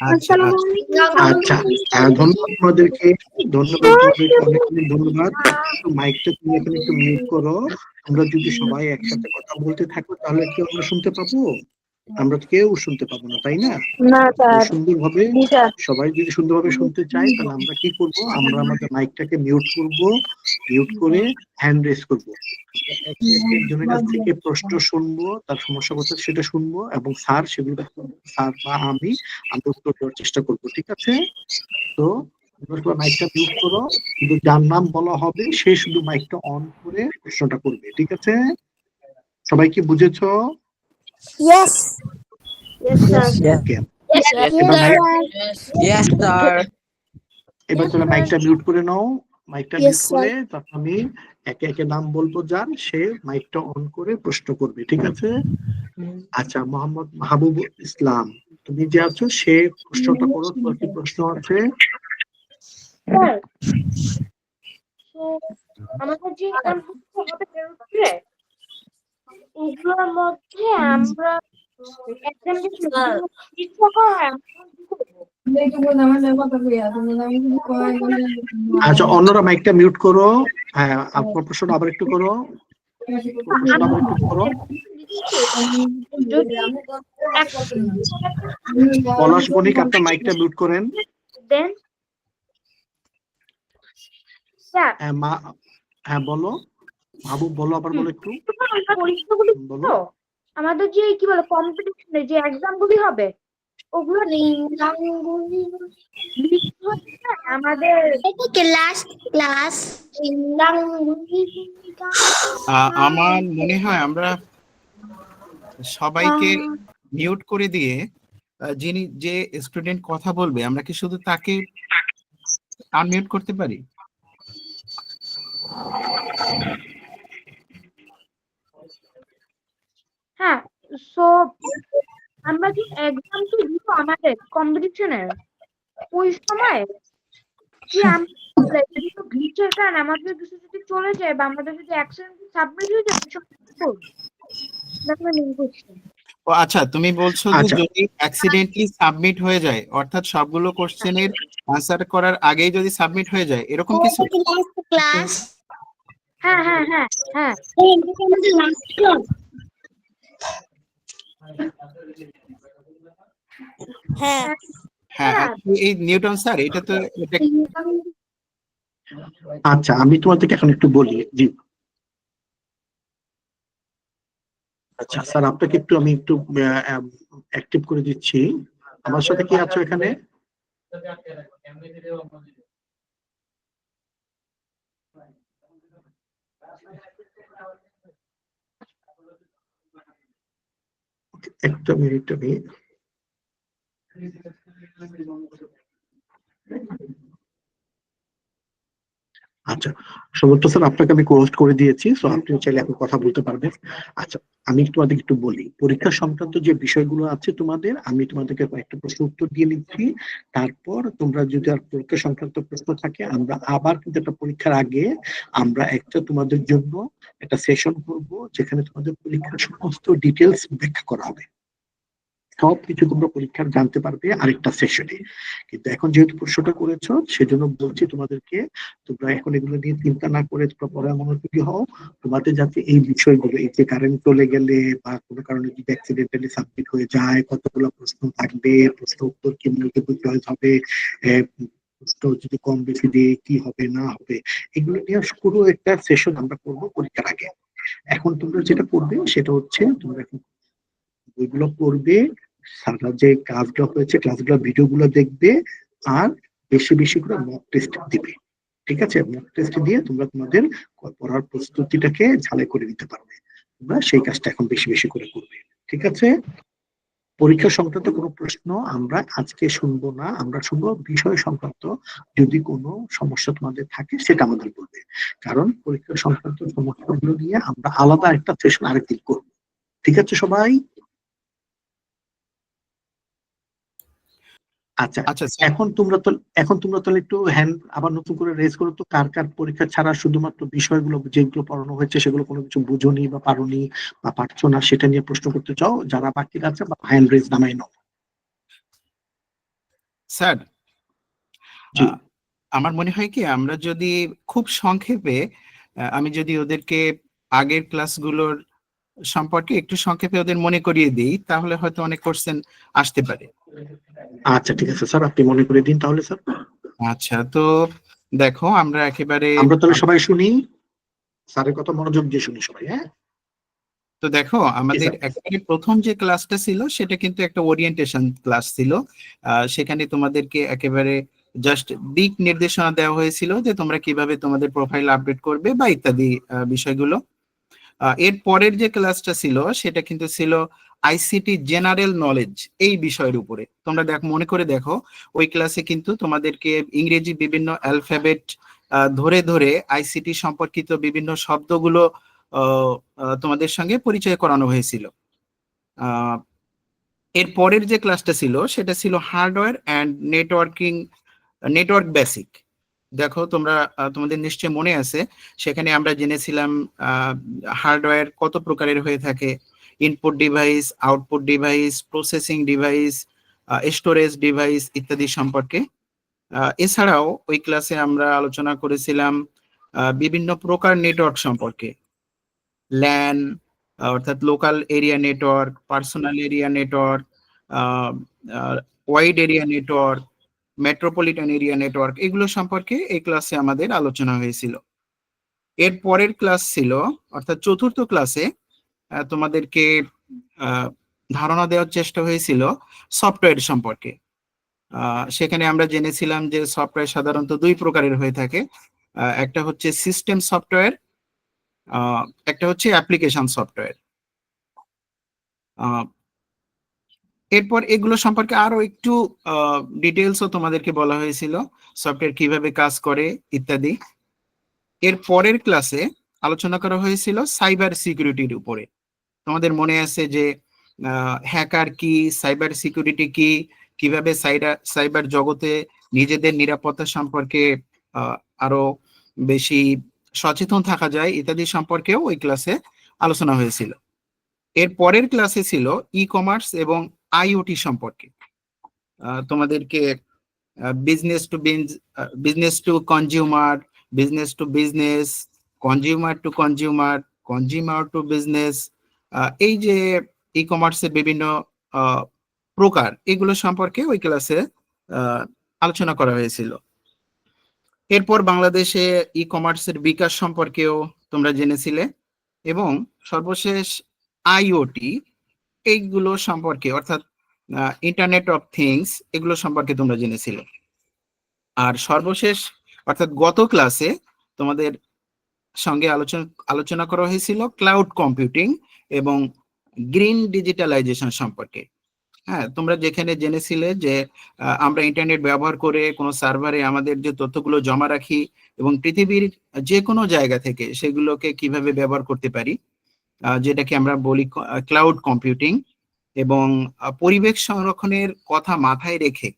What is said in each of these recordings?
আচ্ছা আচ্ছা আচ্ছা, ধন্যবাদ তোমাদেরকে। ধন্যবাদ তোমাদেরকে, অনেক অনেক ধন্যবাদ। একটু মাইকটা তুমি এখন একটু মিউট করো। আমরা যদি সবাই একসাথে কথা বলতে থাকো তাহলে কি আমরা শুনতে পাবো? আমরা তো কেউ শুনতে পাবো না, তাই না? না স্যার, সুন্দরভাবে স্যার। সবাই যদি সুন্দরভাবে শুনতে চাই তাহলে আমরা কি করব? আমরা আমাদের মাইকটাকে মিউট করব, মিউট করে হ্যান্ড রেজ করব। একে একে একজনের কাছ থেকে প্রশ্ন শুনবো, তার সমস্যা কোথায় সেটা শুনবো, এবং স্যার সেগুলো স্যার বা আমি উত্তর দেওয়ার চেষ্টা করব। ঠিক আছে? তো তোমরা মাইকটা মিউট করো, কিন্তু যার নাম বলা হবে সে শুধু মাইকটা অন করে প্রশ্নটা করবে। ঠিক আছে? সবাই কি বুঝেছো? Yes. Yes sir. Okay. Yes এবার মাইক, ইয়েস স্যার। এবার তোমরা মাইকটা মিউট করে নাও। মাইকটা মিউট স্যার। করে তারপর আমি একে একে নাম বলবো, যার সে মাইকটা অন করে প্রশ্ন করবে। ঠিক আছে? আচ্ছা, মোহাম্মদ মাহবুব ইসলাম, তুমি যে আছো সে প্রশ্নটা করো। তোমার কি প্রশ্ন আছে? স্যার, তো আমাদের যে এক্সামগুলো হবে বেরোচ্ছে, ওগুলোর মধ্যে আমরা এক্সাম যে শিক্ষক হয় আমরা কি করবো? আচ্ছা, অন্যরা মাইকটা মিউট করো। হ্যাঁ, আপনার প্রশ্নটা আবার একটু করো। প্রশ্নটা আবার একটু করো। যদি পলাশ বণিক, আপনার মাইকটা মিউট করেন। দেন স্যার, হ্যাঁ হ্যাঁ বলো মাহবুব, বলো, আবার বলো একটু পরীক্ষাগুলি বলো। তো আমাদের যে কি বলে কম্পিটিশনে যে এক্সাম গুলি হবে ওগুলো আমাদের ক্লাস ক্লাস আমার মনে হয় আমরা সবাইকে মিউট করে দিয়ে যিনি যে স্টুডেন্ট কথা বলবে আমরা কি শুধু তাকে আনমিউট করতে পারি? হ্যাঁ, সো আমরা যে এক্সাম তো দিব আমাদের কম্পিটিশনের ওই সময় যে আমরা যদি তো গ্লিচের কারণে আমাদের কিছু যদি চলে যায় বা আমাদের যদি অ্যাক্সিডেন্ট সাবমিট হয়ে যায় ও আচ্ছা, তুমি বলছো যে আচ্ছা যদি অ্যাক্সিডেন্টলি সাবমিট হয়ে যায়, অর্থাৎ সবগুলো কোশ্চেনের আনসার করার আগেই যদি সাবমিট হয়ে যায়, এরকম কিছু? ক্লাস হ্যাঁ হ্যাঁ হ্যাঁ হ্যাঁ হ্যাঁ হ্যাঁ হ্যাঁ, এই নিউটন স্যার, এটা তো এটা আচ্ছা, আমি তোমাদেরকে এখন একটু বলি। জি, আচ্ছা স্যার, আপনাকে একটু আমি একটু অ্যাক্টিভ করে দিচ্ছি। আমার সাথে কি আছো এখানে? একটা মিনিট, আমি আচ্ছা, সমর্থ স্যার, আপনাকে আমি কোস্ট করে দিয়েছি, সো আপনি চাইলে এখন কথা বলতে পারবেন। আচ্ছা, আমি তোমাদের একটু বলি পরীক্ষা সংক্রান্ত যে বিষয়গুলো আছে তোমাদের, আমি তোমাদেরকে কয়েকটা প্রশ্ন উত্তর দিয়ে নিচ্ছি। তারপর তোমরা যদি আর পরীক্ষা সংক্রান্ত প্রশ্ন থাকে, আমরা আবার কিন্তু একটা পরীক্ষার আগে আমরা একটা তোমাদের জন্য একটা সেশন করব, যেখানে তোমাদের পরীক্ষার সমস্ত ডিটেলস ব্যাখ্যা করা হবে। সবকিছু তোমরা পরীক্ষার জানতে পারবে আরেকটা সেশনে। কিন্তু এখন যেহেতু প্রশ্নটা করেছো, সেজন্য বলছি তোমাদেরকে, তোমরা এখন এগুলো নিয়ে চিন্তা না করে তোমরা পড়ায় মনোযোগী হও। তোমাদের যাতে এই বিষয়গুলো, এই যে কারেন্ট চলে গেলে বা কোনো কারণে যদি অ্যাক্সিডেন্টালি সাবমিট হয়ে যায়, কতগুলো প্রশ্ন থাকবে, প্রশ্ন উত্তর কি মাল্টিপল চয়েস হবে, প্রশ্ন যদি কম বেশি দিয়ে কি হবে না হবে, এগুলো নিয়ে পুরো একটা সেশন আমরা করবো পরীক্ষার আগে। এখন তোমরা যেটা করবে সেটা হচ্ছে, তোমরা এখন বইগুলো পড়বে, সারা যে ক্লাসগুলো হয়েছে ক্লাসগুলো ভিডিওগুলো দেখবে, আর বেশি বেশি করে মক টেস্ট দিবে। ঠিক আছে? মক টেস্ট দিয়ে তোমরা তোমাদের পড়ার প্রস্তুতিটাকে ঝালাই করে দিতে পারবে। তোমরা সেই কাজটা এখন বেশি বেশি করে করবে। ঠিক আছে? পরীক্ষা সংক্রান্ত কোনো প্রশ্ন আমরা আজকে শুনবো না, আমরা শুনবো বিষয় সংক্রান্ত। যদি কোনো সমস্যা তোমাদের থাকে সেটা আমাদের বলবে, কারণ পরীক্ষা সংক্রান্ত সমস্যাগুলো নিয়ে আমরা আলাদা একটা সেশন আরেকদিন করবো। ঠিক আছে সবাই? আচ্ছা, আচ্ছা স্যার। এখন তোমরা তাহলে একটু হ্যান্ড আবার নতুন করে রেজ করো তো, কার কার পরীক্ষা ছাড়া শুধুমাত্র বিষয়গুলো যেগুলো পড়ানো হয়েছে সেগুলো কোনো কিছু বুঝোনি বা পারোনি বা পারছো না, সেটা নিয়ে প্রশ্ন করতে চাও, যারা বাকি আছে বা হ্যান্ড রেজ নামাই নাও। স্যার, জি। আমার মনে হয় কি আমরা যদি খুব সংক্ষেপে আমি যদি ওদেরকে আগের ক্লাসগুলোর সম্পর্কে একটু সংক্ষেপে ওদের মনে করিয়ে দিই, তাহলে হয়তো অনেক কোশ্চেন আসতে পারে। আচ্ছা ঠিক আছে স্যার, আপনি মনে করে দিন তাহলে স্যার। আচ্ছা, তো দেখো আমরা একেবারে আমরা তাহলে সবাই শুনি, স্যারের কথা মনোযোগ দিয়ে শুনি সবাই, হ্যাঁ। তো দেখো আমাদের স্যার। একেবারে প্রথম যে ক্লাসটা ছিল সেটা কিন্তু একটা ওরিয়েন্টেশন ক্লাস ছিল। সেখানে তোমাদেরকে একেবারে জাস্ট দিক নির্দেশনা দেওয়া হয়েছিল যে তোমরা কিভাবে তোমাদের প্রোফাইল আপডেট করবে বা ইত্যাদি বিষয়গুলো। এর পরের যে ক্লাসটা ছিল সেটা কিন্তু ছিল আইসিটি জেনারেল নলেজ এই বিষয়ের উপরে। তোমরা মনে করে দেখো, ওই ক্লাসে কিন্তু তোমাদেরকে ইংরেজি বিভিন্ন অ্যালফাবেট ধরে ধরে আইসিটি সম্পর্কিত বিভিন্ন শব্দগুলো তোমাদের সঙ্গে পরিচয় করানো হয়েছিল। এর পরের যে ক্লাসটা ছিল সেটা ছিল হার্ডওয়্যার অ্যান্ড নেটওয়ার্ক বেসিক। দেখো তোমরা তোমাদের নিশ্চয় মনে আছে, সেখানে আমরা জেনেছিলাম হার্ডওয়্যার কত প্রকারের হয়ে থাকে, input device, output device, processing device, storage device ইত্যাদি সম্পর্কে। এছাড়াও ওই ক্লাসে আমরা আলোচনা করেছিলাম বিভিন্ন প্রকার নেটওয়ার্ক সম্পর্কে, ল্যান অর্থাৎ local area network, personal area network, wide area network, metropolitan area network, এগুলো সম্পর্কে এই ক্লাসে আমাদের আলোচনা হয়েছিল। এর পরের ক্লাস ছিল অর্থাৎ চতুর্থ ক্লাসে তোমাদেরকে ধারণা দেওয়ার চেষ্টা হয়েছিল সফটওয়্যার সম্পর্কে। সেখানে আমরা জেনেছিলাম যে সফটওয়্যার সাধারণত দুই প্রকারের হয়ে থাকে, একটা হচ্ছে সিস্টেম সফটওয়্যার, একটা হচ্ছে অ্যাপ্লিকেশন সফটওয়্যার। এরপর এগুলো সম্পর্কে আরো একটু ডিটেলসও তোমাদেরকে বলা হয়েছিল, সফটওয়্যার কিভাবে কাজ করে ইত্যাদি। এর পরের ক্লাসে আলোচনা করা হয়েছিল সাইবার সিকিউরিটির উপরে। তোমাদের মনে আছে যে হ্যাকার কি, সাইবার সিকিউরিটি কি, কিভাবে সাইবার জগতে নিজেদের নিরাপত্তা সম্পর্কে আরো বেশি সচেতন থাকা যায় ইত্যাদি সম্পর্কেও ওই ক্লাসে আলোচনা হয়েছিল। এর পরের ক্লাসে ছিল ই কমার্স এবং আইওটি সম্পর্কে। তোমাদেরকে business to consumer, business to business, consumer two consumer, consumer to business, এই যে ই কমার্সের বিভিন্ন প্রকার, এগুলো সম্পর্কে ওই ক্লাসে আলোচনা করা হয়েছিল। এরপর বাংলাদেশে ই কমার্সের বিকাশ সম্পর্কেও তোমরা জেনেছিলে, এবং সর্বশেষ আইওটি এইগুলো সম্পর্কে অর্থাৎ ইন্টারনেট অফ থিংস এগুলো সম্পর্কে তোমরা জেনেছিলে। আর সর্বশেষ অর্থাৎ গত ক্লাসে তোমাদের সঙ্গে আলোচনা করা হয়েছিল ক্লাউড কম্পিউটিং এবং গ্রিন ডিজিটালাইজেশন সম্পর্কে। হ্যাঁ, তোমরা যেখানে জেনেছিলে যে আমরা ইন্টারনেট ব্যবহার করে কোনো সার্ভারে আমাদের যে তথ্যগুলো জমা রাখি এবং পৃথিবীর যে কোনো জায়গা থেকে সেগুলোকে কিভাবে ব্যবহার করতে পারি, যেটাকে আমরা বলি ক্লাউড কম্পিউটিং, এবং পরিবেশ সংরক্ষণের কথা মাথায় রেখে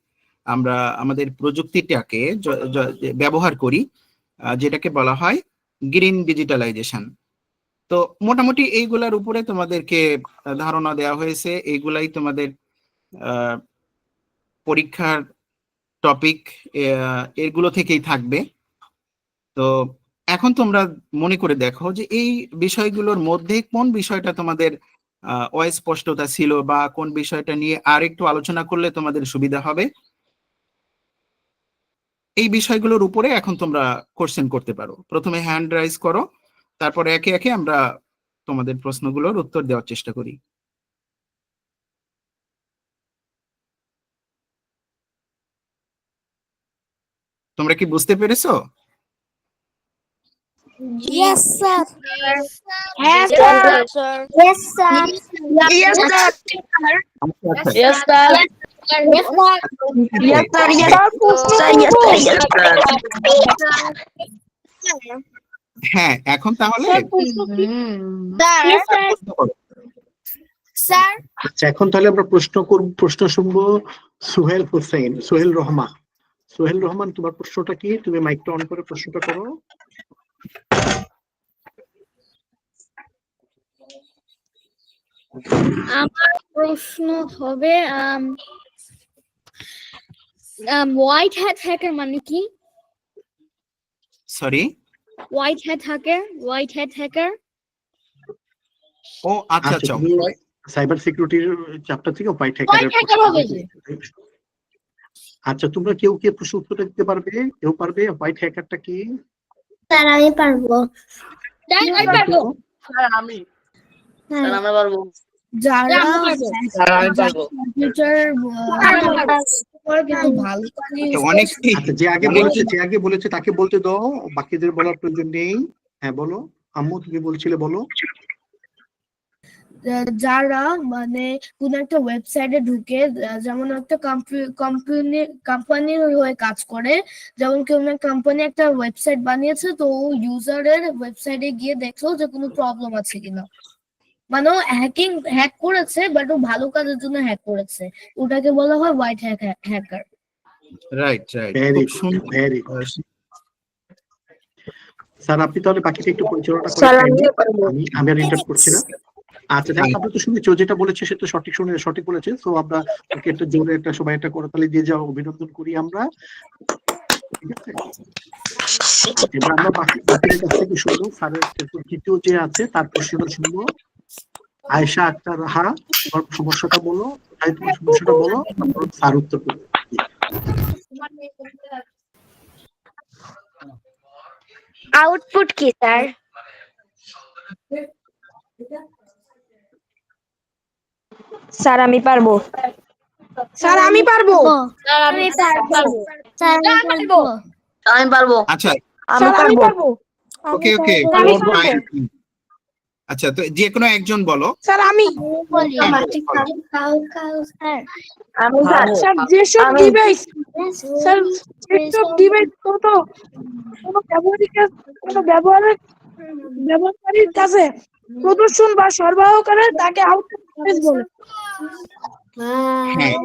আমরা আমাদের প্রযুক্তিটাকে ব্যবহার করি, যেটাকে বলা হয় গ্রিন ডিজিটালাইজেশন। তো মোটামুটি এইগুলার উপরে তোমাদেরকে ধারণা দেওয়া হয়েছে, এইগুলাই তোমাদের পরীক্ষার টপিক, এগুলো থেকেই থাকবে। তো এখন তোমরা মনে করে দেখো যে এই বিষয়গুলোর মধ্যে কোন বিষয়টা তোমাদের অস্পষ্টতা ছিল বা কোন বিষয়টা নিয়ে আর একটু আলোচনা করলে তোমাদের সুবিধা হবে। এই বিষয়গুলোর উপরে এখন তোমরা কোশ্চেন করতে পারো। প্রথমে হ্যান্ড রাইজ করো, তারপরে একে একে আমরা তোমাদের প্রশ্নগুলোর উত্তর দেওয়ার চেষ্টা করি। তোমরা কি বুঝতে পেরেছো? Yes, sir. হ্যাঁ Yes, sir. Yes, sir. Yes, sir. আচ্ছা, Yes, sir. Yes, sir. Yes, sir. Yes, sir. Yes, sir. Yes, sir. হ্যাঁ, এখন তাহলে Yes, sir. Sir. আচ্ছা, এখন তাহলে আমরা প্রশ্ন শুনবো সোহেল রহমান। সোহেল রহমান, তোমার প্রশ্নটা কি? তুমি মাইকটা অন করে প্রশ্নটা করো। আমার প্রশ্ন হবে হোয়াইট হ্যাট হ্যাকার মানে কি? সরি, হোয়াইট হ্যাট হ্যাকার ও আচ্ছা আচ্ছা আচ্ছা, তুমি সাইবার সিকিউরিটির চ্যাপ্টার থেকে হোয়াইট হোয়াইট হ্যাকার হবে যে। আচ্ছা তোমরা কেউ কি প্রশ্ন উত্তর দিতে পারবে? কেউ পারবে? হোয়াইট হ্যাকারটা কি? স্যার আমি পারবো। আমি পারবো। আমি হ্যাঁ। আমরা পারবো। যারা কম্পিউটার কিন্তু ভালো আচ্ছা, অনেকেই আচ্ছা যে আগে বলেছে তাকে বলতে দাও, বাকিদের বলার প্রয়োজন নেই। হ্যাঁ বলো আম্মু, তুমি বলছিলে, বলো। যারা মানে কোন একটা ওয়েবসাইটে ঢুকে যেমন একটা কোম্পানির হয়ে কাজ করে, যেমন কোন কোম্পানি একটা ওয়েবসাইট বানিয়েছে, তো ইউজারের ওয়েবসাইটে গিয়ে দেখলো যে কোনো প্রবলেম আছে কিনা, মানে ও হ্যাক করেছে বাট ও ভালো কাজের জন্য হ্যাক করেছে, ওটাকে বলা হয় white hacker. Right right, very খুব সুন্দর। ভেরি স্যার আপনি তাহলে বাকিটা একটু পরিচালনা স্যার করেন। আমিও পারবো। আমি আর ইন্টার করছি না। আচ্ছা দেখ, আপনি তো শুনেছো যেটা বলেছে সে তো সঠিক বলেছে। তো আমরা ওকে একটা জোরে একটা সবাই একটা করতালি দিয়ে যাও, অভিনন্দন করি আমরা। ঠিক আছে, এবার আমরা বাকিদের কাছ থেকে শুনবো। স্যারের দ্বিতীয় যে আছে তার প্রশ্নটা শুনবো। আয়েশা আক্তার রাহা, তোমার সমস্যাটা বলো, তোমার সমস্যাটা বলো, তারপর স্যার উত্তর করবে। আউটপুট কি স্যার? স্যার আমি পারবো। স্যার আমি পারবো। স্যার আমি পারবো। স্যার আমি পারবো। আমি পারবো। আচ্ছা, স্যার আমি পারবো। ওকে ওকে, আমি পারবো। আচ্ছা তো যে কোনো একজন বলো। স্যার আমি বলি আমি পারবো। স্যার যেসব ডিভাইস স্যার যেসব ডিভাইস কোনো ব্যবহারকারীর কাছে প্রদর্শন বা সরবরাহ করে তাকে আউটপুট ডিভাইস বলে। হ্যাঁ,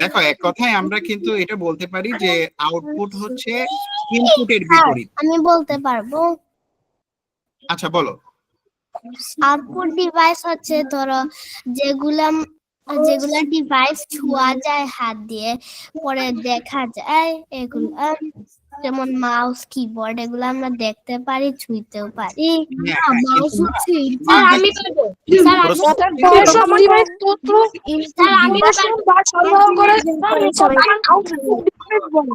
দেখো এক কথায় আমরা কিন্তু এটা বলতে পারি যে আউটপুট হচ্ছে ইনপুটের বিপরীত। আমি বলতে পারবো। আচ্ছা বলো। আউটপুট ডিভাইস হচ্ছে ধরো যেগুলা ডিভাইস ছোঁয়া যায় হাত দিয়ে, পরে দেখা যায়, এগুলা যেমন মাউস, কিবোর্ড, এগুলো আমরা দেখতে পারি, ছুঁইতেও পারি। হ্যাঁ, মাউস হচ্ছে স্যার আমি পারবো। স্যার আমি যেসব ডিভাইস তথ্য স্যার আমি প্রদর্শন বা সরবরাহ করে তাকে আউটপুট ডিভাইস বলে।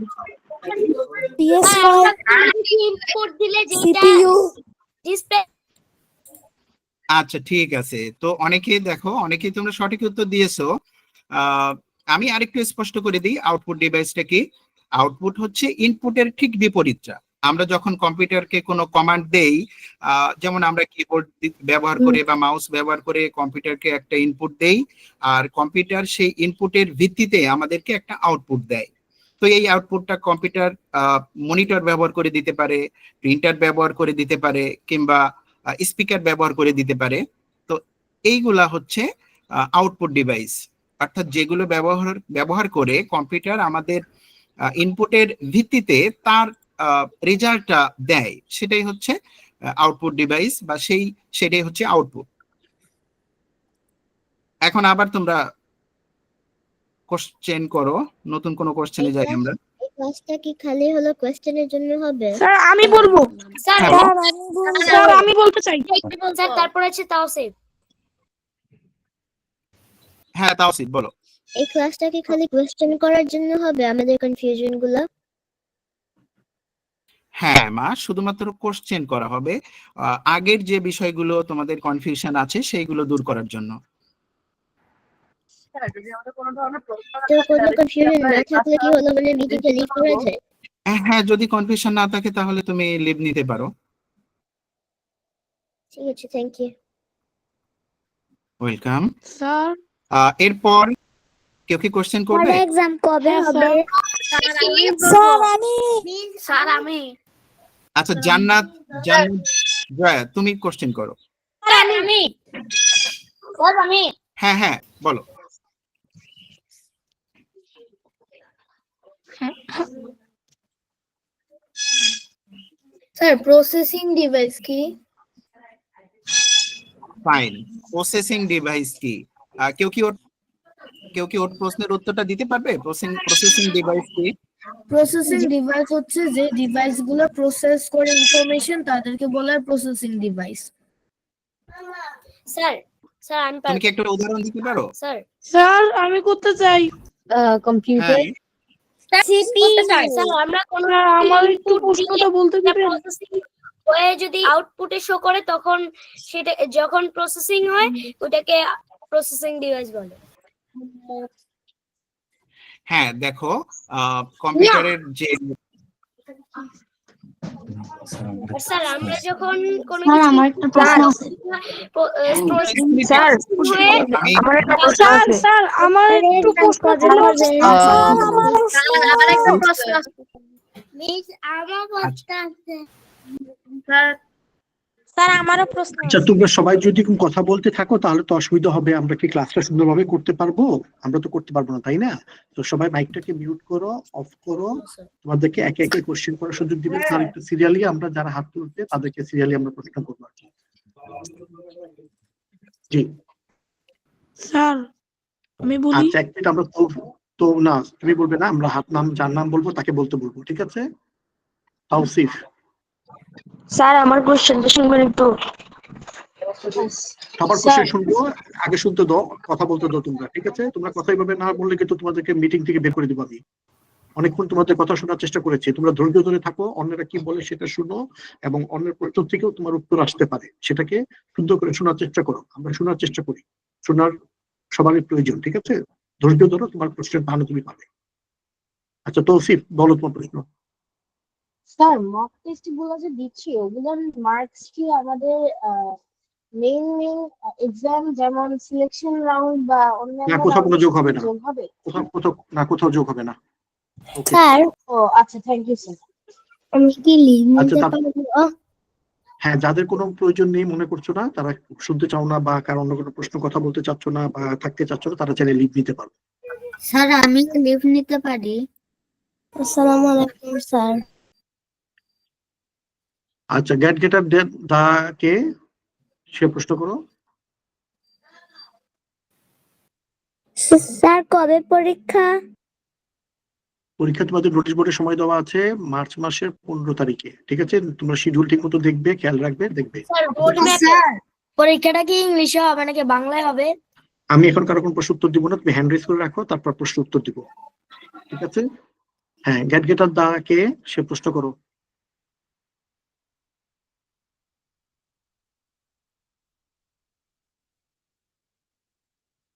ইনপুট দিলে যেটা ডিসপ্লে। আচ্ছা ঠিক আছে, তো অনেকেই দেখো, অনেকেই তোমরা সঠিক উত্তর দিয়েছো। আমি আরেকটু স্পষ্ট করে দিই আউটপুট ডিভাইসটা কি। আউটপুট হচ্ছে ইনপুটের ঠিক বিপরীতটা। আমরা যখন কম্পিউটারকে কোনো কমান্ড দেই, যেমন আমরা কিবোর্ড ব্যবহার করে বা মাউস ব্যবহার করে কম্পিউটারকে একটা ইনপুট দেই, আর কম্পিউটার সেই ইনপুটের ভিত্তিতে আমাদেরকে একটা আউটপুট দেয়। তো এই আউটপুটটা কম্পিউটার মনিটর ব্যবহার করে দিতে পারে, প্রিন্টার ব্যবহার করে দিতে পারে, কিংবা স্পিকার ব্যবহার করে দিতে পারে। তো এইগুলা হচ্ছে আউটপুট ডিভাইস, অর্থাৎ যেগুলো ব্যবহার করে কম্পিউটার আমাদের ইনপুটের ভিত্তিতে তার রেজাল্টটা দেয়, সেটাই হচ্ছে আউটপুট ডিভাইস, বা সেটাই হচ্ছে আউটপুট। এখন আবার তোমরা কোশ্চেন করো, নতুন কোনো কোশ্চেনে যাই আমরা। এই ক্লাসটা কি খালি হলো কোশ্চেনের জন্য হবে? স্যার আমি বলবো। স্যার হ্যাঁ, বলো। স্যার আমি বলতে চাই। স্যার তারপর আছে তাওসিফ। হ্যাঁ তাওসিফ বলো। এই ক্লাসটা কি খালি কোশ্চেন করার জন্য হবে, আমাদের কনফিউশন গুলো? হ্যাঁ মা, শুধুমাত্র কোশ্চেন করা হবে, আগের যে বিষয়গুলো তোমাদের কনফিউশন আছে সেইগুলো দূর করার জন্য। তো কোনো কনফিউশন না থাকলে কি হলো, মানে মিটিংটা লিভ করা যায়? হ্যাঁ, যদি কনফিউশন না থাকে তাহলে তুমি লিভ নিতে পারো। ঠিক আছে, থ্যাংক ইউ। ওয়েলকাম। স্যার এরপর কেউ কি কোশ্চেন করবে? এক্সাম কবে হবে? স্যার আমি আচ্ছা জান্নাত জয়া, তুমি কোশ্চেন করো। আমি হ্যাঁ বলো। স্যার প্রসেসিং ডিভাইস কি? ফাইন, প্রসেসিং ডিভাইস কি? কেউ কি ওর প্রশ্নের উত্তরটা দিতে পারবে? প্রসেসিং ডিভাইস কি? প্রসেসিং ডিভাইস হচ্ছে যে ডিভাইস গুলো প্রসেস করে ইনফরমেশন, তাদেরকে বলা হয় প্রসেসিং ডিভাইস। স্যার স্যার আমি তুমি কি একটা উদাহরণ দিতে পারো? স্যার স্যার আমি করতে চাই কম্পিউটার হ্যাঁ, সিপিইউ স্যার আমরা কোন আমার একটু প্রশ্নটা বলতে দিবেন? প্রসেসিং হয়ে যদি আউটপুটে শো করে তখন সেটা যখন প্রসেসিং হয় ওটাকে প্রসেসিং ডিভাইস বলে। হ্যাঁ, দেখো কম্পিউটারের যে আর স্যার আমরা যখন কোনো স্যার কিছু আমার একটা প্রশ্ন আছে। স্যার আমি আমার একটা প্রশ্ন স্যার আছে স্যার আমার একটু প্রশ্ন ছিল। আমার একটা প্রশ্ন আছে। মিস আমার প্রশ্ন আছে স্যার আমারও প্রশ্ন আচ্ছা, তোমরা সবাই যদি এরকম কথা বলতে থাকো তাহলে তো অসুবিধা হবে। আমরা কি ক্লাসটা সুন্দরভাবে করতে পারবো? আমরা তো করতে পারবো না, তাই না? তো সবাই মাইকটাকে মিউট করো, অফ করো। তোমাদেরকে একে একে কোশ্চেন করার সুযোগ দিবেন। তাহলে একটু সিরিয়ালি আমরা যারা হাত তুলতে তাদেরকে সিরিয়ালি আমরা প্রশ্ন করবো আর কি। জি স্যার আমি বলি। আচ্ছা, এক মিনিট। আমরা তো না, তুমি বলবে না, আমরা হাত নাম যার নাম বলবো তাকে বলতে বলবো, ঠিক আছে? তাওসিফ। স্যার আমার কোশ্চেনটা শুনবেন একটু। সবার কোশ্চেন শুনবো, আগে শুনতে দাও, কথা বলতে দাও তোমরা, ঠিক আছে? তোমরা কথা এইভাবে না বললে কিন্তু তোমাদেরকে মিটিং থেকে বের করে দিব আমি। অনেকক্ষণ তোমাদের কথা শোনার চেষ্টা করেছি, তোমরা ধৈর্য ধরে থাকো, অন্যরা কি বলে সেটা শুনো, এবং অন্যের প্রশ্ন থেকেও তোমার উত্তর আসতে পারে, সেটাকে শুদ্ধ করে শোনার চেষ্টা করো। আমরা শোনার চেষ্টা করি, শোনার সবারই প্রয়োজন, ঠিক আছে? ধৈর্য ধরো, তোমার প্রশ্নের ভালো তুমি পাবে। আচ্ছা তৌসিফ, বলো তোমার প্রশ্ন। স্যার মক টেস্ট গুলো যে দিচ্ছি ওগুলোর মার্কস কি আমাদের মেইন এক্সাম যেমন সিলেকশন রাউন্ড বা না, অন্যান্য কোথাও কোনো যোগ হবে না, যোগ হবে? কোথাও যোগ হবে না। Okay. স্যার ও আচ্ছা, থ্যাংক ইউ স্যার। আমি কি লিভ আচ্ছা, নিতে তারপর- পারবো? হ্যাঁ, যাদের কোনো প্রয়োজন নেই মনে করছো না, তারা শুনতে চাও না বা কারো অন্য কোনো প্রশ্ন কথা বলতে চাচ্ছ না বা থাকতে চাচ্ছ না, তারা চাইলে লিভ নিতে পারো। স্যার আমি লিভ নিতে পারি? আসসালামু আলাইকুম স্যার। আচ্ছা, গেটার দা কে, সে প্রশ্ন করো। স্যার কবে পরীক্ষা? পরীক্ষা তোমাদের নোটিশ বোর্ডে সময় দেওয়া আছে মার্চ মাসের 15 তারিখে, ঠিক আছে? তোমরা শিডিউল ঠিক মতো দেখবে, খেয়াল রাখবে, দেখবে। স্যার পরীক্ষাটা কি ইংলিশে হবে নাকি বাংলায় হবে? আমি এখন কারো কোনো প্রশ্ন উত্তর দিব না, তুমি হ্যান্ড রেজ করে রাখো, তারপর প্রশ্ন উত্তর দিব, ঠিক আছে? হ্যাঁ, গেটার দা কে, সে প্রশ্ন করো।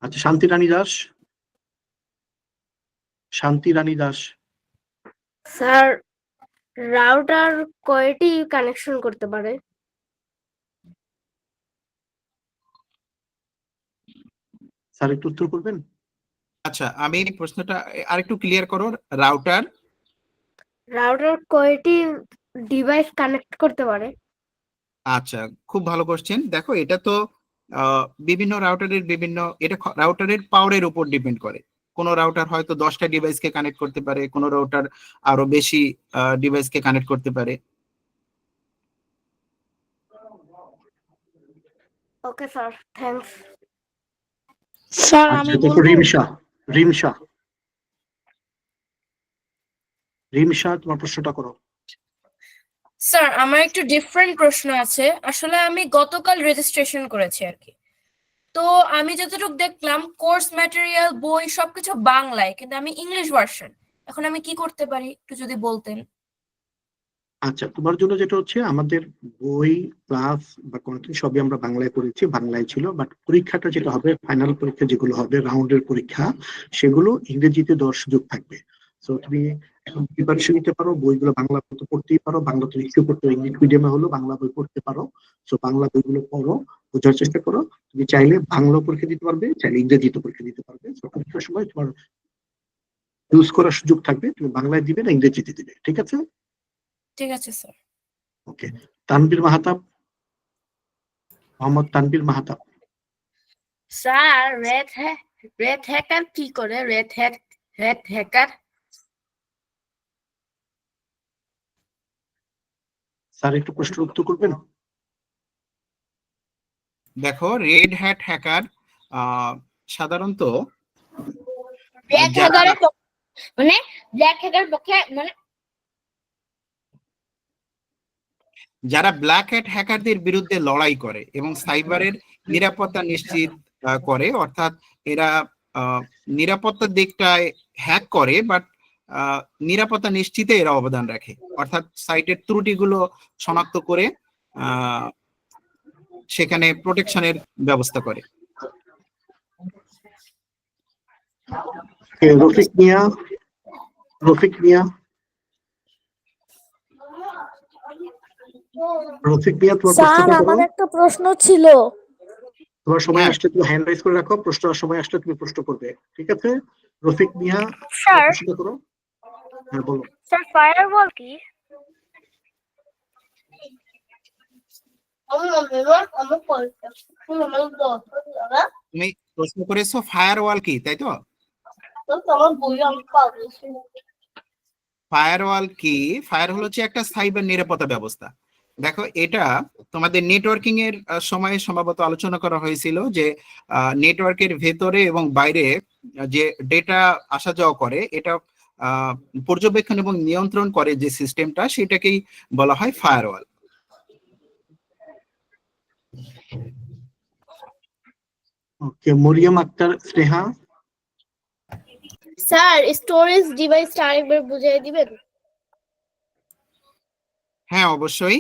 আচ্ছা, শান্তি রানী দাস। শান্তি রানী দাস। স্যার রাউটার কয়টি কানেকশন করতে পারে? স্যার একটু উত্তর করবেন? আচ্ছা, আমি এই প্রশ্নটা আরেকটু ক্লিয়ার করো। রাউটার রাউটার কয়টি ডিভাইস কানেক্ট করতে পারে? আচ্ছা, খুব ভালো কোশ্চেন। দেখো, এটা তো বিভিন্ন রাউটারের বিভিন্ন, এটা রাউটারের পাওয়ারের উপর ডিপেন্ড করে। কোন রাউটার হয়তো 10টা ডিভাইসকে কানেক্ট করতে পারে, কোন রাউটার আরো বেশি ডিভাইসকে কানেক্ট করতে পারে। Okay sir, thanks. স্যার আমি আচ্ছা, দেখো বলবো। রিমশা, তোমার প্রশ্নটা করো। স্যার আমার একটু ডিফারেন্ট প্রশ্ন আছে। আসলে আমি গতকাল রেজিস্ট্রেশন করেছি আর কি। তো আমি যতটুকু দেখলাম কোর্স ম্যাটেরিয়াল বই সবকিছু বাংলায়, কিন্তু আমি ইংলিশ ভার্সন। এখন আমি কি করতে পারি একটু যদি বলতেন। আচ্ছা, তোমার জন্য যেটা হচ্ছে, আমাদের বই ক্লাস বা কন্টেন্ট সবই আমরা বাংলায় করেছি, বাংলায় ছিল, বাট পরীক্ষাটা যেটা হবে, ফাইনাল পরীক্ষা যেগুলো হবে, রাউন্ডের পরীক্ষা, সেগুলো ইংরেজিতে দেওয়ার সুযোগ থাকবে। তো তুমি এখন প্রিপারেশন নিতে পারো, বইগুলো বাংলা তো পড়তেই পারো, বাংলা তো নিশ্চয়ই পড়তে পারো, ইংলিশ মিডিয়ামে হলো বাংলা বই পড়তে পারো। তো বাংলা বইগুলো পড়ো, বোঝার চেষ্টা করো। তুমি চাইলে বাংলা পরীক্ষা দিতে পারবে, চাইলে ইংরেজিতে পরীক্ষা দিতে পারবে। তো পরীক্ষার সময় তোমার ইউজ করার সুযোগ থাকবে, তুমি বাংলায় দিবে না ইংরেজিতে দিবে, ঠিক আছে? ঠিক আছে sir. Okay. Tanvir Mahtab, Mohammad Tanvir Mahtab. Sir red hacker কি করে? রেড হ্যাকার স্যার একটু প্রশ্নের উত্তর করবেন? দেখো, রেড হ্যাট হ্যাকার সাধারণত ব্ল্যাক হ্যাকারের মানে ব্ল্যাক হ্যাকার পক্ষে মানে যারা ব্ল্যাক হ্যাট হ্যাকারদের বিরুদ্ধে লড়াই করে এবং সাইবারের নিরাপত্তা নিশ্চিত করে, অর্থাৎ এরা নিরাপত্তার দিকটায় হ্যাক করে বাট নিরাপত্তা নিশ্চিতে এরা অবদান রাখে, অর্থাৎ সাইটের ত্রুটিগুলো শনাক্ত করে সেখানে প্রোটেকশনের ব্যবস্থা করে। রফিক মিয়া, রফিক মিয়া, রফিক মিয়া, তোমার প্রশ্নটা করো। একটা প্রশ্ন ছিল। তোমার সময় আসলে তুমি হ্যান্ড রাইজ করে রাখো, প্রশ্ন সময় আসলে তুমি প্রশ্ন করবে, ঠিক আছে? রফিক মিয়া, স্যার প্রশ্নটা করো। হ্যাঁ বলো। স্যার ফায়ারওয়াল কি? তুমি প্রশ্ন করেছো ফায়ারওয়াল কি, তাই তো? ফায়ারওয়াল কি? ফায়ার হচ্ছে একটা সাইবার নিরাপত্তা ব্যবস্থা। দেখো, এটা তোমাদের নেটওয়ার্কিং এর সময় সম্ভবত আলোচনা করা হয়েছিল যে নেটওয়ার্কের ভেতরে এবং বাইরে যে ডেটা আসা যাওয়া করে, এটা পর্যবেক্ষণ এবং নিয়ন্ত্রণ করে যে সিস্টেমটা, সেটাকেই বলা হয় ফায়ারওয়াল। ওকে, মরিয়ম আক্তার স্নেহা। স্যার স্টোরেজ ডিভাইসটা আরেকবার বুঝিয়ে দিবেন? হ্যাঁ, অবশ্যই।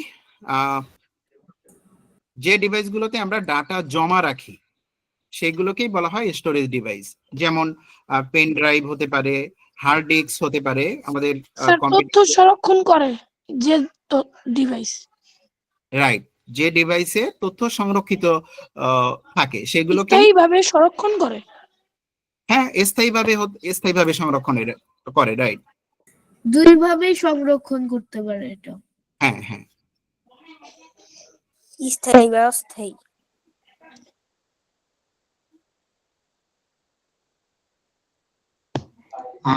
যে ডিভাইসগুলোতে আমরা ডাটা জমা রাখি সেগুলোকেই বলা হয় স্টোরেজ ডিভাইস। যেমন পেন ড্রাইভ হতে পারে, হার্ড ডিস্ক হতে পারে, আমাদের তথ্য সংরক্ষণ করে যে ডিভাইস। রাইট, যে ডিভাইসে তথ্য সংরক্ষিত থাকে সেগুলোকে স্থায়ীভাবে সংরক্ষণ করে। হ্যাঁ, স্থায়ীভাবে সংরক্ষণ করে, রাইট। দুইভাবে সংরক্ষণ করতে পারে এটা। হ্যাঁ হ্যাঁ, স্থায়ী বা অস্থায়ী।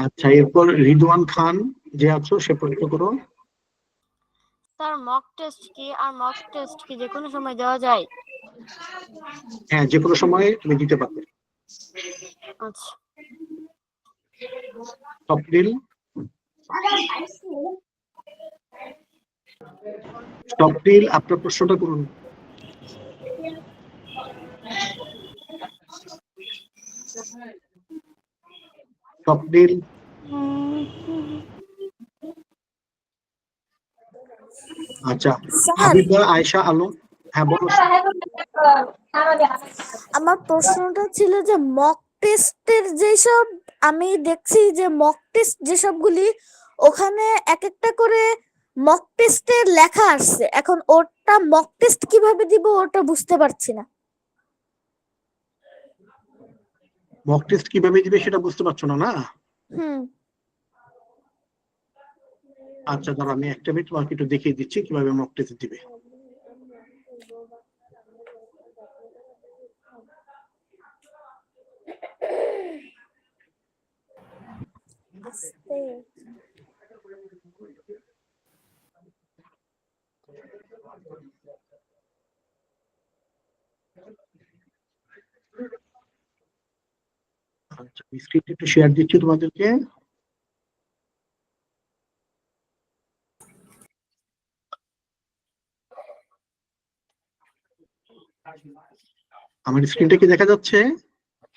আচ্ছা, এরপর রিদওয়ান খান যে আছো, সে প্রশ্ন করো। স্যার মক টেস্ট কি? আর মক টেস্ট কি যে কোনো সময় দেওয়া যায়? হ্যাঁ, যে কোনো সময় তুমি দিতে পারবে। আচ্ছা, স্বপ্নিল, স্বপ্নিল আপনার প্রশ্নটা করুন। স্বপ্নিল, আচ্ছা, হাবিবা আয়েশা আলম, হ্যাঁ বলো। আমার প্রশ্নটা ছিল যে মক টেস্টের যেসব আমি দেখছি যে মক টেস্ট যেসবগুলি ওখানে এক একটা করে মক টেস্টের লেখা আসছে, এখন ওটা মক টেস্ট কিভাবে দিব ওটা বুঝতে পারছি না। মক টেস্ট কিভাবে দিবে সেটা বুঝতে পারছো না? না, আচ্ছা ধরো আমি একটা মিনিট তোমাকে একটু দেখিয়ে দিচ্ছি কিভাবে মক টেস্ট দিবে। আচ্ছা, স্ক্রিনটা একটু শেয়ার দিচ্ছি তোমাদেরকে। আমার স্ক্রিনটা কি দেখা যাচ্ছে?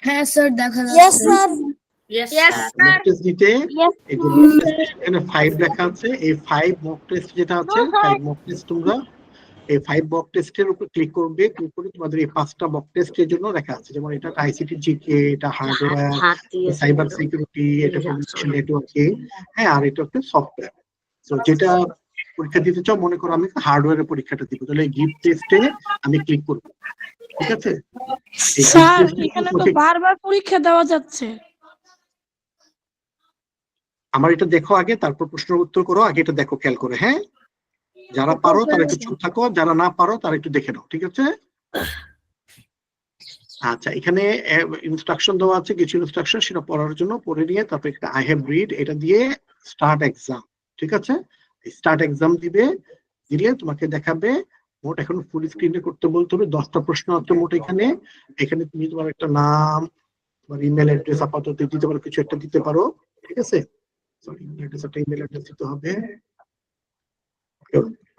হ্যাঁ স্যার, দেখা যাচ্ছে। মক টেস্ট দিতে এই যে এখানে 5 লেখা আছে, এই 5 মক টেস্ট যেটা আছে, 5 মক টেস্ট তোমরা এই 5 মক টেস্টের উপর ক্লিক করবে। ক্লিক করে তোমাদের এই 5টা মক টেস্টের জন্য লেখা আছে, যেমন এটা আইসিটি জিকে, এটা হার্ডওয়্যার, সাইবার সিকিউরিটি, এটা কমিউনিকেশন নেটওয়ার্কিং, হ্যাঁ, আর এটা হচ্ছে সফটওয়্যার। তো যেটা পরীক্ষা দিতে চাও, মনে করো আমি হার্ডওয়্যারের পরীক্ষাটা দিব, তাহলে গিফট টেস্টে আমি ক্লিক করব, ঠিক আছে? স্যার এখানে তো বারবার পরীক্ষা দেওয়া যাচ্ছে। আমার এটা দেখো আগে, তারপর প্রশ্নের উত্তর করো। আগে এটা দেখো খেয়াল করে, হ্যাঁ? যারা পারো তারা একটু চুপ থাকো, যারা না পারো তারা একটু দেখে নাও, ঠিক আছে? আচ্ছা, এখানে ইনস্ট্রাকশন দেওয়া আছে, কিছু ইনস্ট্রাকশন, সেটা পড়ার জন্য পড়ে নিয়ে তারপর একটা আই হ্যাভ রিড এটা দিয়ে স্টার্ট এক্সাম, ঠিক আছে? স্টার্ট এক্সাম দিলে তোমাকে দেখাবে মোট, এখন ফুল স্ক্রিনে করতে বলতে হবে, 10টা প্রশ্ন আছে মোট। এখানে তুমি তোমার একটা নাম, তোমার ইমেল অ্যাড্রেস আপাতত দিতে পারো, কিছু একটা দিতে পারো, ঠিক আছে। সরি, ইমেল অ্যাড্রেস, একটা ইমেল অ্যাড্রেস দিতে হবে,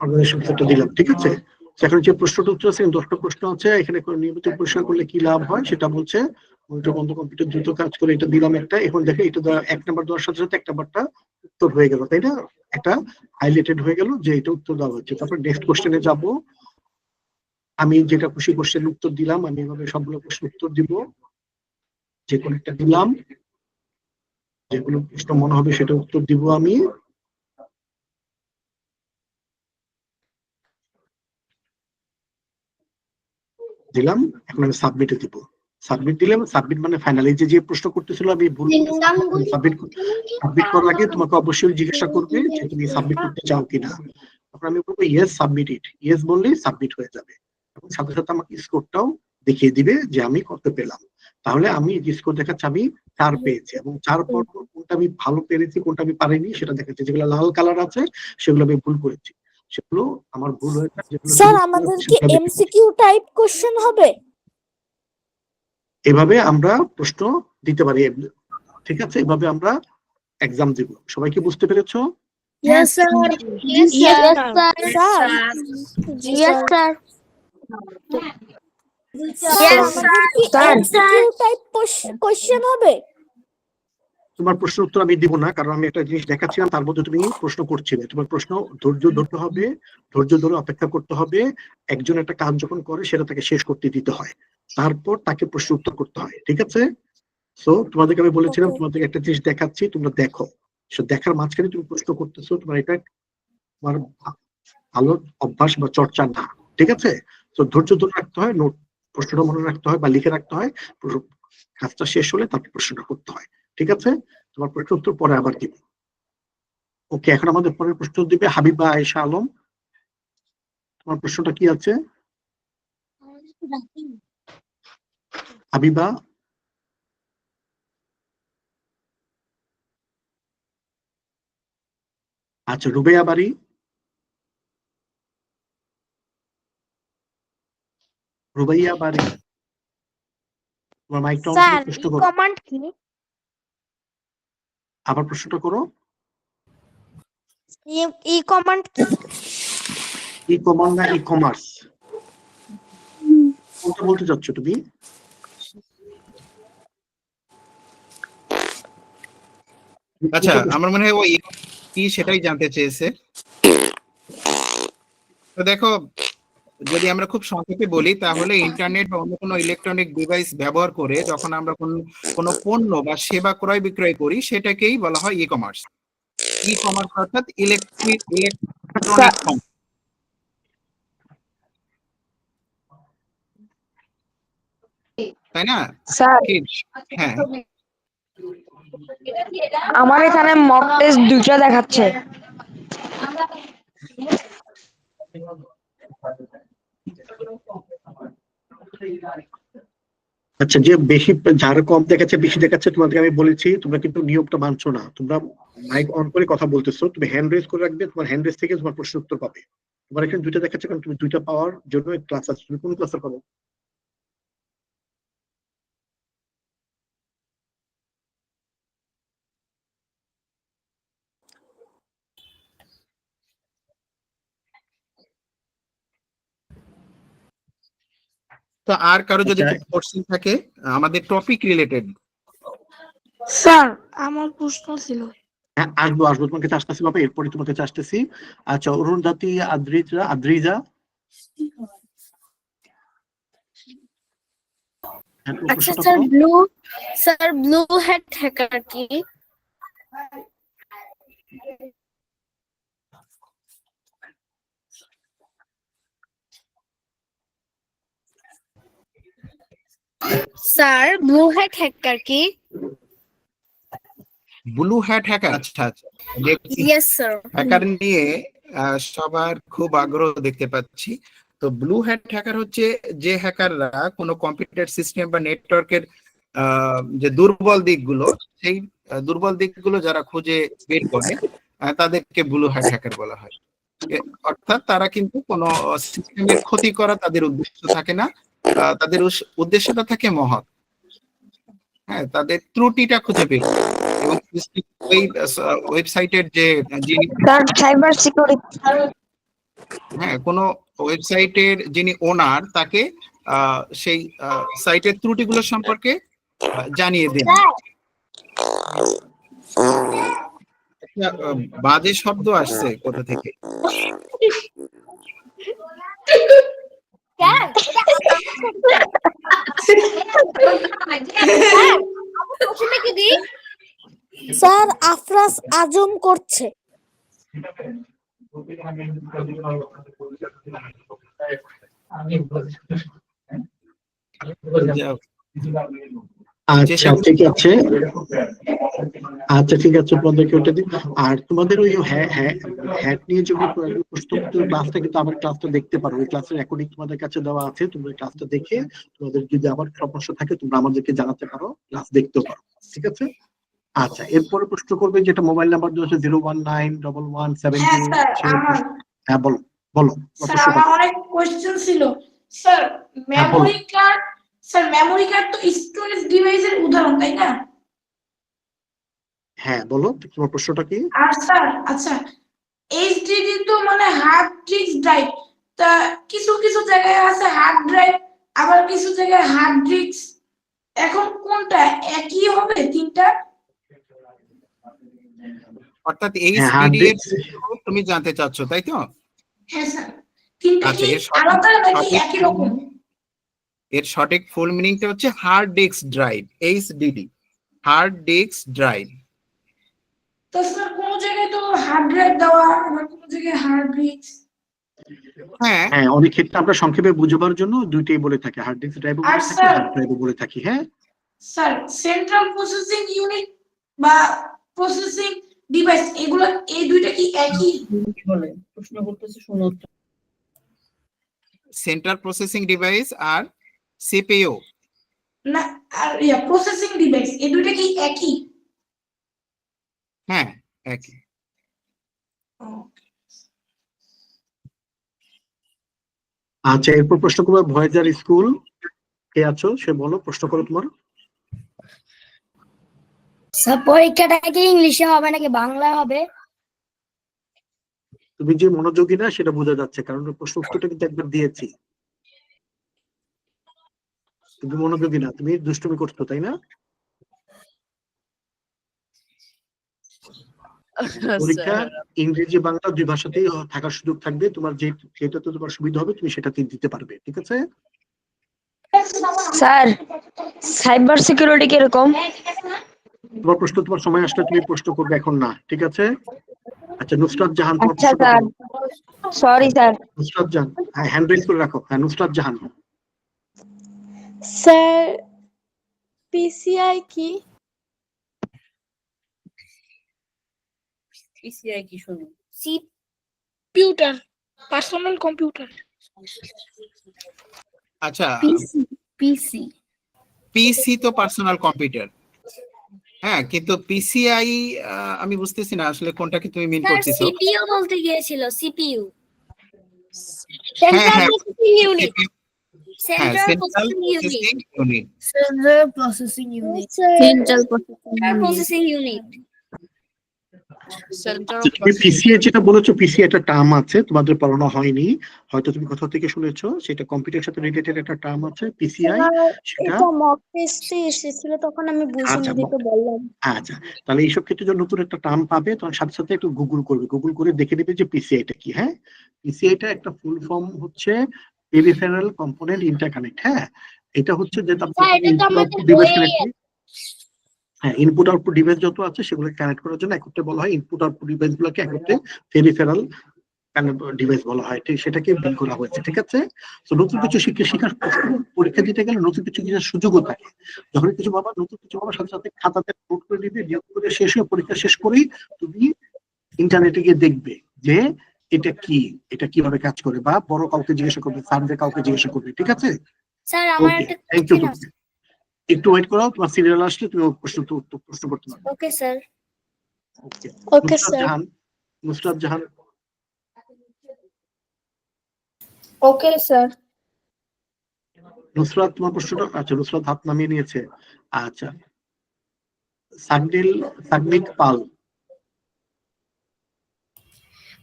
অর্গানাইজেশন সেটা দিলাম, ঠিক আছে। এখন যে প্রশ্নটা উত্তর আছে, 10টা প্রশ্ন আছে এখানে, নিয়মিত পরিষ্কার করলে কি লাভ হয় সেটা বলছে। মনিটর বন্ধ, কম্পিউটার দ্রুত কাজ করে, এটা দিলাম একটা। এখন দেখো এটা দ্বারা 1 নাম্বার দেওয়ার সাথে সাথে 1 নাম্বারটা উত্তর হয়ে গেল, তাই না? একটা হাইলাইটেড হয়ে গেল যে এটা উত্তর দেওয়া হচ্ছে। তারপর নেক্সট কোশ্চেনে যাব। আমি যেটা খুশি কোশ্চেনের উত্তর দিলাম, আমি এভাবে সবগুলো প্রশ্ন উত্তর দিব, যে কোনো একটা দিলাম, যেগুলো প্রশ্ন মনে হবে সেটা উত্তর দিব আমি। দিলাম, এখন আমি সাবমিটে দিব। সাবমিট দিলাম, সাবমিট মানে ফাইনালি যে প্রশ্ন করতেছিল আমি ভুল সাবমিট করার আগে তোমাকে অবশ্যই জিজ্ঞাসা করবে যে তুমি সাবমিট করতে চাও কিনা। তারপর আমি বলবো ইয়েস সাবমিট ইট, ইয়েস বললেই সাবমিট হয়ে যাবে, এবং সাথে সাথে আমাকে স্কোরটাও দেখিয়ে দিবে যে আমি কত পেলাম। তাহলে আমি যে স্কোর দেখাচ্ছি আমি 4 পেয়েছি, এবং 4 পর কোনটা আমি ভালো পেরেছি কোনটা আমি পারিনি সেটা দেখাচ্ছি। যেগুলো লাল কালার আছে সেগুলো আমি ভুল করেছি, সেগুলো আমার ভুল হয়েছে। স্যার আমাদের কি এমসিকিউ টাইপ কোশ্চেন হবে? এভাবে আমরা প্রশ্ন দিতে পারি, ঠিক আছে। এভাবে আমরা এক্সাম দিব। সবাই কি বুঝতে পেরেছো? Yes sir. Yes, Yes, sir. sir. Sir Yes, sir. Sir আমাদের কি এমসিকিউ টাইপ কোশ্চেন হবে? তোমার প্রশ্ন উত্তর আমি দিব না, কারণ আমি একটা জিনিস দেখাচ্ছিলাম, তার মধ্যে তুমি প্রশ্ন করছিলে। তোমার প্রশ্ন ধৈর্য ধরতে হবে, ধৈর্য ধরে অপেক্ষা করতে হবে। একজন একটা কাজ যখন করে সেটা তাকে শেষ করতে দিতে হয়, তারপর তাকে প্রশ্ন উত্তর করতে হয়, ঠিক আছে। সো তোমাদেরকে আমি বলেছিলাম তোমাদেরকে একটা জিনিস দেখাচ্ছি, তোমরা দেখো। সো দেখার মাঝখানে তুমি প্রশ্ন করতেছো, তোমার এটা তোমার ভালো অভ্যাস বা চর্চা না, ঠিক আছে। তো ধৈর্য ধরে রাখতে হয়, নোট প্রশ্নটা মনে রাখতে হয় বা লিখে রাখতে হয়, কাজটা শেষ হলে তারপর প্রশ্নটা করতে হয়, ঠিক আছে। তোমার প্রশ্ন উত্তর পরে আবার দিব। ওকে, এখন আমাদের পরের প্রশ্ন দিবে হাবিবা আয়েশা আলম। তোমার প্রশ্নটা কি আছে হাবিবা? আচ্ছা, রুবেয়া বাড়ি। রুবাইয়া বাড়ি, তোমার মাইকটা অন করে প্রশ্ন করো। কমান্ড কি? আবার প্রশ্নটা করো। ই কমান্ড কি? ই কমান্ড না ই কমার্স, কোনটা বলতে চাচ্ছ তুমি? আচ্ছা, আমার মনে হয় ও কি সেটাই জানতে চেয়েছে। তো দেখো, যদি আমরা খুব সংক্ষেপে বলি তাহলে ইন্টারনেট বা অন্য কোনো ইলেকট্রনিক ডিভাইস ব্যবহার করে যখন আমরা কোনো পণ্য বা সেবা ক্রয় বিক্রয় করি সেটাকেই বলা হয় ই কমার্স। ই কমার্স অর্থাৎ ইলেকট্রনিক, তাই না? স্যার হ্যাঁ, আমার এখানে মক টেস্ট 2টা দেখাচ্ছে। আচ্ছা, যে বেশি, যার কম দেখাচ্ছে বেশি দেখাচ্ছে, তোমাদেরকে আমি বলেছি তোমরা কিন্তু নিয়মটা মানছো না। তোমরা মাইক অন করে কথা বলতেছো, তুমি হ্যান্ড রেজ করে রাখবে, তোমার হ্যান্ড রেজ থেকে তোমার প্রশ্ন উত্তর পাবে। তোমার এখানে 2টা দেখাচ্ছে কারণ তুমি 2টা পাওয়ার জন্য ক্লাস আছে। তুমি কোন ক্লাসে পাবো? তো আর কারো যদি কোশ্চেন থাকে আমাদের টপিক রিলেটেড। স্যার আমার প্রশ্ন ছিল। হ্যাঁ, আসবো আসবো, তোমার কাছে আসতেছি বাবা, এরপরে তোমার কাছে আসতেছি। আচ্ছা, অরুণদাতি আদ্রিজা। আচ্ছা স্যার, ব্লু হ্যাট হ্যাকার কি? স্যার ব্লু হ্যাট হ্যাকার কি? ব্লু হ্যাট হ্যাকার, আচ্ছা আচ্ছা, ইয়েস স্যার। হ্যাকার নিয়ে সবার খুব আগ্রহ দেখতে পাচ্ছি। তো ব্লু হ্যাট হ্যাকার হচ্ছে যে হ্যাকাররা কোনো কম্পিউটার সিস্টেম বা নেটওয়ার্কের যে দুর্বল দিকগুলো, সেই দুর্বল দিকগুলো যারা খুঁজে বের করে তাদেরকে ব্লু হ্যাট হ্যাকার বলা হয়। অর্থাৎ তারা কিন্তু কোনো সিস্টেমের ক্ষতি করা তাদের উদ্দেশ্য থাকে না, তাদের উদ্দেশ্যটা থাকে মহৎ। হ্যাঁ, তাদের ত্রুটিটা খুঁজে বের করে এবং ওই ওয়েবসাইটের যে যিনি স্যার সাইবার সিকিউরিটি। হ্যাঁ, কোনো ওয়েবসাইটের যিনি ওনার তাকে সেই সাইটের ত্রুটিগুলো সম্পর্কে জানিয়ে দিন। একটা বাজে শব্দ আসছে কোথা থেকে? স্যার আফরাজ আজম করছে। আচ্ছা ঠিক আছে, আচ্ছা ঠিক আছে, তোমাদেরকে ওটা দিন। আর তোমাদের ওই হ্যাট নিয়ে যেগুলো প্রশ্ন ক্লাসটা কিন্তু আমার ক্লাসটা দেখতে পারো, ওই ক্লাসের রেকর্ডিং তোমাদের কাছে দেওয়া আছে, তোমরা ক্লাসটা দেখে তোমাদের যদি আবার সমস্যা থাকে তোমরা আমাদেরকে জানাতে পারো, ক্লাস দেখতেও পারো, ঠিক আছে? আচ্ছা, এরপরে প্রশ্ন করবে যেটা মোবাইল নাম্বার দেওয়া আছে 0191117। হ্যাঁ বলো বলো। স্যার আমার অনেক কোশ্চেন ছিল sir. Memory card, sir memory card তো স্টোরেজ ডিভাইসের উদাহরণ, তাই না? হ্যাঁ বলো, তোমার প্রশ্নটা কি? আর স্যার আচ্ছা, এইচডিডি তো মানে হার্ড ডিস্ক ড্রাইভ, তা কিছু কিছু জায়গায় আছে হার্ড ড্রাইভ, আবার কিছু জায়গায় হার্ড ডিস্ক, এখন কোনটা একই হবে তিনটা? অর্থাৎ এইচডিডি এর তুমি জানতে চাচ্ছ, তাই তো? হ্যাঁ স্যার, তিনটা আচ্ছা, কি এর সঠিক- আলাদা নাকি সঠিক- একই রকম? এর সঠিক ফুল মিনিংটা হচ্ছে hard disk drive, HDD, hard disk drive. তো স্যার কোন জায়গায় তো হার্ড ড্রাইভ দেওয়া, আবার কোন জায়গায় হার্ড ডিস্ক। হ্যাঁ, হ্যাঁ, অনেক ক্ষেত্রে আমরা সংক্ষেপে বুঝবার জন্য দুইটাই বলে থাকি, হার্ড ডিস্ক ড্রাইভ বলে আর থাকি, স্যার- হার্ড ড্রাইভ বলে থাকি। হ্যাঁ স্যার সেন্ট্রাল প্রসেসিং ইউনিট বা প্রসেসিং ডিভাইস, এগুলো এই দুইটা কি একই? সেন্ট্রাল প্রসেসিং ডিভাইস আর সিপিইউ। না, আর প্রসেসিং ডিভাইস এই দুইটা কি একই? হ্যাঁ, একই। আচ্ছা, এরপর প্রশ্ন করবো ভয়েজার স্কুল, কে আছো সে বলো, প্রশ্ন করো তোমার। স্যার পরীক্ষাটা কি ইংলিশে হবে নাকি বাংলা হবে? তুমি যে মনোযোগী না সেটা বোঝা যাচ্ছে, কারণ প্রশ্ন উত্তরটা কিন্তু একবার দিয়েছি। তুমি মনোযোগী না, তুমি দুষ্টুমি করছো, তাই না? পরীক্ষা ইংরেজি বাংলা দুই ভাষাতেই থাকার সুযোগ থাকবে, তোমার যেটাতে তোমার সুবিধা হবে তুমি সেটাতে দিতে পারবে, ঠিক আছে? স্যার সাইবার সিকিউরিটি কিরকম? তোমার প্রশ্ন তোমার সময় আসলে তুমি প্রশ্ন করবে, এখন না, ঠিক আছে? আচ্ছা, নুসরাত জাহান তোমার আচ্ছা প্রশ্নটা স্যার, করো। Sorry sir. নুসরাত জাহান, হ্যাঁ হ্যান্ড রেজ করে রাখো। হ্যাঁ নুসরাত জাহান। স্যার পিসিআই কি? পিসিআই কি শুনি? Computer, personal computer. আচ্ছা, পিসি পিসি তো পার্সোনাল কম্পিউটার। হ্যাঁ, কিন্তু পিসিআই আমি বুঝতেছি না আসলে কোনটাকে তুমি মিন করতেছো। সিপিইউ বলতে গিয়েছিল, সিপিইউ। হ্যাঁ, হ্যাঁ, ইউনিট, হ্যাঁ, central central processing unit, processing unit. Central processing unit. তুমি পিসিএ যেটা বলেছো, পিসিএ একটা টার্ম আছে, তোমাদের পড়ানো হয়নি, হয়তো তুমি কোথাও থেকে শুনেছো, সেটা কম্পিউটারের সাথে রিলেটেড একটা টার্ম আছে পিসিআই, সেটা এটা মক টেস্টে এসেছিল তখন আমি বুঝিনি আচ্ছা, দেখে বললাম। আচ্ছা, তাহলে এইসব ক্ষেত্রে যখন নতুন একটা টার্ম পাবে তখন সাথে সাথে একটু গুগল করবে, গুগল করে দেখে নেবে যে পিসিআইটা কি। হ্যাঁ, পিসিআইটা একটা ফুল ফর্ম হচ্ছে পেরিফেরাল কম্পোনেন্ট ইন্টারকানেক্ট। হ্যাঁ, এটা হচ্ছে যেটা হ্যাঁ, ইনপুট আউটপুট ডিভাইস যত আছে সেগুলোকে কানেক্ট করার জন্য একত্রে বলা হয়, ইনপুট আউটপুট ডিভাইস গুলোকে একত্রে পেরিফেরাল ডিভাইস বলা হয়, ঠিক সেটাকে বিল করা হয়েছে, ঠিক আছে? তো নতুন কিছু শেখার পরীক্ষা দিতে গেলে নতুন কিছু শেখার সুযোগও থাকে। যখন কিছু বাবা নতুন কিছু বাবা সাথে সাথে খাতাতে নোট করে নিবে, নিয়োগ করে শেষ হয়ে পরীক্ষা শেষ করেই তুমি ইন্টারনেটে গিয়ে দেখবে যে এটা কি, এটা কিভাবে কাজ করে, বা বড় কাউকে জিজ্ঞাসা করবে, স্যারদের কাউকে জিজ্ঞাসা করবে, ঠিক আছে? স্যার আমার ওকে, একটা থ্যাংক ইউ। কোশ্চেন আছে। একটু ওয়েট করো, তোমার সিরিয়াল আসলে তুমি প্রশ্ন করতে পারবে। Okay sir. Okay, okay Nusrat sir. Jahan, Nusrat Jahan. Okay sir. Nusrat তোমার প্রশ্নটা, আচ্ছা নুসরাত হাত নামিয়ে নিয়েছে। আচ্ছা, সাগনিক পাল।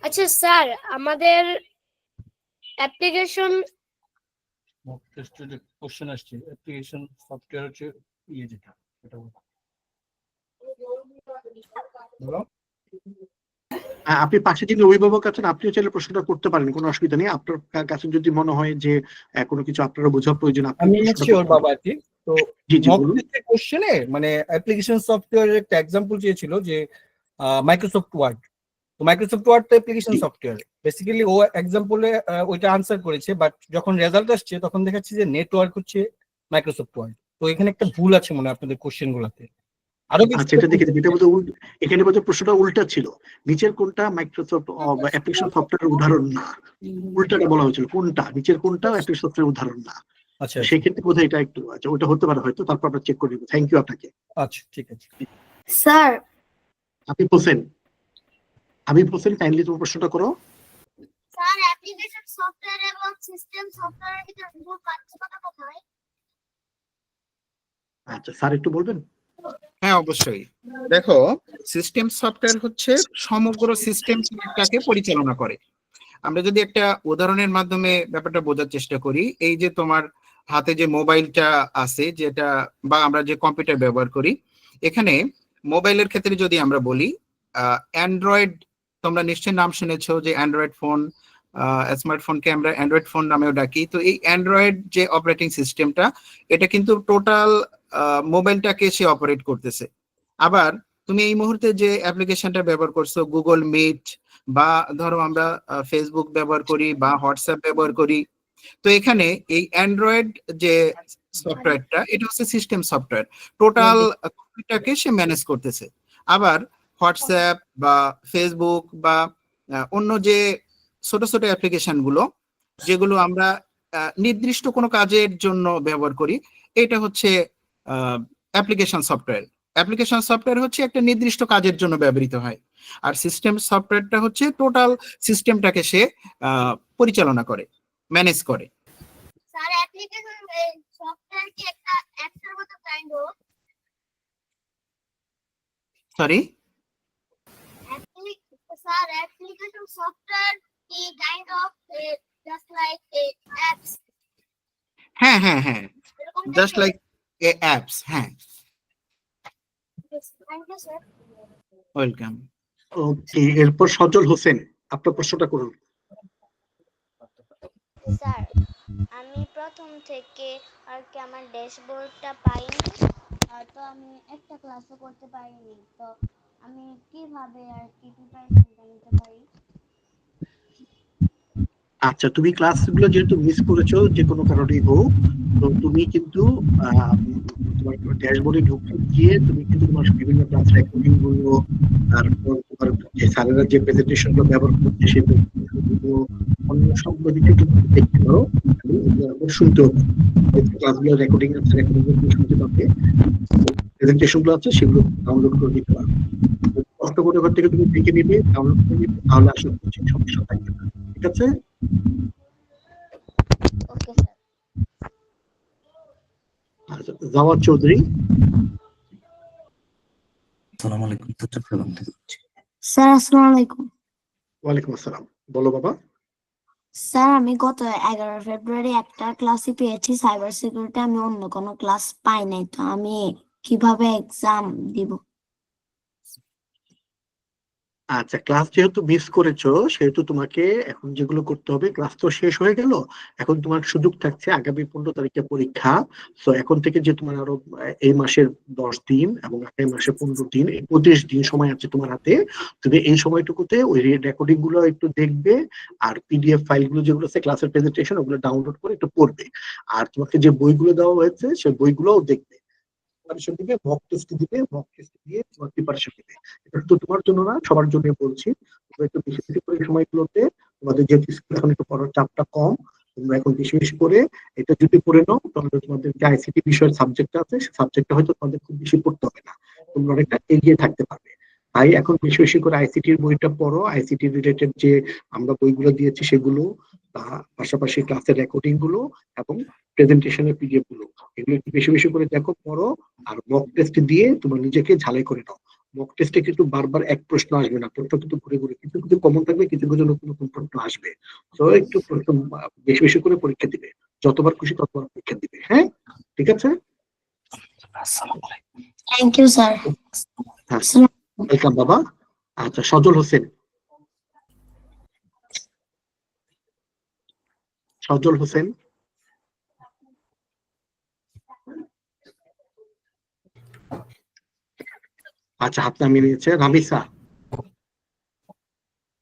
আচ্ছা স্যার, আমাদের অ্যাপ্লিকেশন মক টেস্টের কোশ্চেন আসছে, অ্যাপ্লিকেশন সফটওয়্যার হচ্ছে ইয়ে যেটা সেটা বলো। আপনি পাশে যিনি অভিভাবক আছেন আপনিও চাইলে প্রশ্নটা করতে পারেন, কোনো অসুবিধা নেই। আপনার কাছে যদি মনে হয় যে কোনো কিছু আপনারা বোঝার প্রয়োজন, আপনি আমি প্রশ্নটা শিওর করতে বাবা পারেন। আর কি। তো জি জি মক বলুন। টেস্টের কোশ্চেনে মানে অ্যাপ্লিকেশন সফটওয়্যারের একটা এক্সাম্পল চেয়েছিল যে মাইক্রোসফট ওয়ার্ড। তো মাইক্রোসফট ওয়ার্ড তো অ্যাপ্লিকেশন জি। সফটওয়্যার, বেসিক্যালি ও এক্সাম্পলে ওইটা আনসার করেছে, বাট যখন রেজাল্ট আসছে তখন দেখাচ্ছে যে নেটওয়ার্ক হচ্ছে মাইক্রোসফট ওয়ার্ড। তো এখানে একটা ভুল আছে মনে হয় আপনাদের কোশ্চেন গুলাতে। আরো আচ্ছা, এটা দেখে এটা বোধহয় এখানে বোধহয় প্রশ্নটা উল্টা ছিল। নিচের কোনটা মাইক্রোসফট অ্যাপ্লিকেশন সফটওয়্যারের উদাহরণ না, উল্টাটা বলা হয়েছিল। কোনটা নিচের কোনটা অ্যাপ্লিকেশন সফটওয়্যারের উদাহরণ না। আচ্ছা সেই ক্ষেত্রে বোধহয় এটা একটু আচ্ছা ওটা হতে পারে হয়তো, তারপর আমরা চেক করে নেব। থ্যাংক ইউ আপনাকে। আচ্ছা ঠিক আছে। স্যার হাবিব হোসেন কাইন্ডলি তোমার প্রশ্নটা করো। স্যার অ্যাপ্লিকেশন সফটওয়্যার এবং সিস্টেম সফটওয়্যারের ভিতরে মূল পার্থক্যটা কোথায়? আচ্ছা স্যার একটু বলবেন। হ্যাঁ অবশ্যই। দেখো, সিস্টেম সফটওয়্যার হচ্ছে সমগ্র সিস্টেমটাকে পরিচালনা করে। আমরা যদি একটা উদাহরণের মাধ্যমে ব্যাপারটা বোঝার চেষ্টা করি, এই যে তোমার হাতে যে মোবাইলটা আছে, যেটা বা আমরা যে কম্পিউটার ব্যবহার করি, এখানে মোবাইলের ক্ষেত্রে যদি আমরা বলি অ্যান্ড্রয়েড, তোমরা নিশ্চয়ই নাম শুনেছো যে অ্যান্ড্রয়েড ফোন, স্মার্টফোনকে আমরা অ্যান্ড্রয়েড ফোন নামেও ডাকি। তো এই অ্যান্ড্রয়েড যে অপারেটিং সিস্টেমটা, এটা কিন্তু টোটাল মোবাইলটাকে সে অপারেট করতেছে। আবার তুমি এই মুহূর্তে যে অ্যাপ্লিকেশনটা ব্যবহার করছো, গুগল মিট, বা ধরো আমরা ফেসবুক ব্যবহার করি বা হোয়াটসঅ্যাপ ব্যবহার করি, তো এখানে এই অ্যান্ড্রয়েড যে সফটওয়্যারটা, এটা হচ্ছে সিস্টেম সফটওয়্যার, টোটাল কম্পিউটারকে সে ম্যানেজ করতেছে। আবার হোয়াটসঅ্যাপ বা ফেসবুক বা অন্য যে ছোট ছোট অ্যাপ্লিকেশন গুলো, যেগুলো আমরা নির্দিষ্ট কোনো কাজের জন্য ব্যবহার করি, এটা হচ্ছে অ্যাপ্লিকেশন সফটওয়্যার। অ্যাপ্লিকেশন সফটওয়্যার হচ্ছে একটা নির্দিষ্ট কাজের জন্য ব্যবহৃত হয়, আর সিস্টেম সফটওয়্যারটা হচ্ছে টোটাল সিস্টেমটাকে সে পরিচালনা করে, ম্যানেজ করে। স্যার অ্যাপ্লিকেশন সফটওয়্যার কি একটা অ্যাপসের মতো kind of? Sorry sir application software কি kind of just like apps? হ্যাঁ হ্যাঁ হ্যাঁ, জাস্ট লাইক এ অ্যাপস। হ্যাঁ, thank you sir. Welcome. Okay, এরপর সজল হোসেন আপনার প্রশ্নটা করুন। স্যার আমি প্রথম থেকে আর কি আমার ড্যাশবোর্ডটা পাইনি, তো আমি একটা ক্লাসও করতে পারিনি। তো আমি কিভাবে আর কি প্রিপারেশনটা নিতে পারি? আচ্ছা, তুমি ক্লাসগুলো যেহেতু মিস করেছো যে কোনো কারণেই হোক, তো তুমি কিন্তু তোমার ড্যাশবোর্ডে ঢুকতে গিয়ে তুমি কিন্তু তোমার বিভিন্ন ক্লাস রেকর্ডিং গুলো, তারপর তোমার যে স্যারেরা যে প্রেজেন্টেশন গুলো ব্যবহার করছে সেই প্রেজেন্টেশনগুলো, অন্য সবগুলো দিকে কিন্তু দেখতে পারো এবং শুনতেও পারো। ক্লাসগুলো রেকর্ডিং আছে, রেকর্ডিং গুলো শুনতে পাবে, প্রেজেন্টেশন গুলো আছে সেগুলো ডাউনলোড করে নিতে পারো। কষ্ট করে ঘর থেকে তুমি দেখে নিবে, ডাউনলোড করে নিবে, তাহলে আসলে সমস্যা থাকবে না। ঠিক আছে? Okay sir. আচ্ছা, জাওয়াদ চৌধুরী। আসসালামু আলাইকুম, চট্টগ্রাম থেকে বলছি। স্যার আসসালামু আলাইকুম। ওয়ালাইকুম আসসালাম, বলো বাবা। স্যার আমি গত 11 ফেব্রুয়ারি একটা ক্লাসে পেয়েছি সাইবার সিকিউরিটি, আমি অন্য কোনো ক্লাস পাই নাই, তো আমি কিভাবে এক্সাম দিব? আচ্ছা, ক্লাস যেহেতু মিস করেছো সেহেতু তোমাকে এখন যেগুলো করতে হবে, ক্লাস তো শেষ হয়ে গেল, এখন তোমার সুযোগ থাকছে আগামী 15 তারিখে পরীক্ষা। তো এখন থেকে যে তোমার আরো এই মাসের 10 দিন এবং আগামী মাসে 15 দিন, 25 দিন সময় আছে তোমার হাতে। তুমি এই সময়টুকুতে ওই রেকর্ডিং গুলো একটু দেখবে, আর পিডিএফ ফাইলগুলো যেগুলো আছে ক্লাসের প্রেজেন্টেশন, ওগুলো ডাউনলোড করে একটু পড়বে। আর তোমাকে যে বইগুলো দেওয়া হয়েছে সেই বইগুলোও দেখবে, প্রিপারেশন দিবে, মক টেস্ট দিবে, মক টেস্ট দিয়ে তোমার প্রিপারেশন দিবে। এটা তো তোমার জন্য না, সবার জন্য বলছি। তোমরা একটু বেশি বেশি করে সময়গুলোতে, তোমাদের যেহেতু স্কুলে এখন একটু পড়ার চাপটা কম, তোমরা এখন বেশি বেশি করে এটা যদি পড়ে নাও, তাহলে তোমাদের যে আইসিটি বিষয়ের সাবজেক্ট আছে সেই সাবজেক্টটা হয়তো তোমাদের খুব বেশি পড়তে হবে না, তোমরা অনেকটা এগিয়ে থাকতে পারবে। ভাই এখন বেশি বেশি করে আইসিটির বইটা পড়ো, আইসিটি রিলেটেড যে আমরা বইগুলো দিয়েছি সেগুলো, পাশাপাশি ক্লাসের রেকর্ডিং গুলো এবং প্রেজেন্টেশনের পিডিএফ গুলো, এগুলো একটু বেশি বেশি করে দেখো, পড়ো। আর মক টেস্ট দিয়ে তোমার নিজেকে ঝালাই করে নাও। মক টেস্টে কিন্তু বারবার এক প্রশ্ন আসবে না, প্রশ্ন কিন্তু ঘুরে ঘুরে কিছু কিছু কমন থাকবে, কিছু কিছু নতুন নতুন প্রশ্ন আসবে। তো একটু প্রশ্ন বেশি বেশি করে পরীক্ষা দিবে, যতবার খুশি ততবার পরীক্ষা দিবে। হ্যাঁ, ঠিক আছে। Thank you sir. হ্যাঁ, ওয়েলকাম বাবা। আচ্ছা, সজল হোসেন। সজল হোসেন, আচ্ছা হাত নামিয়ে নিয়েছে। রামিসা,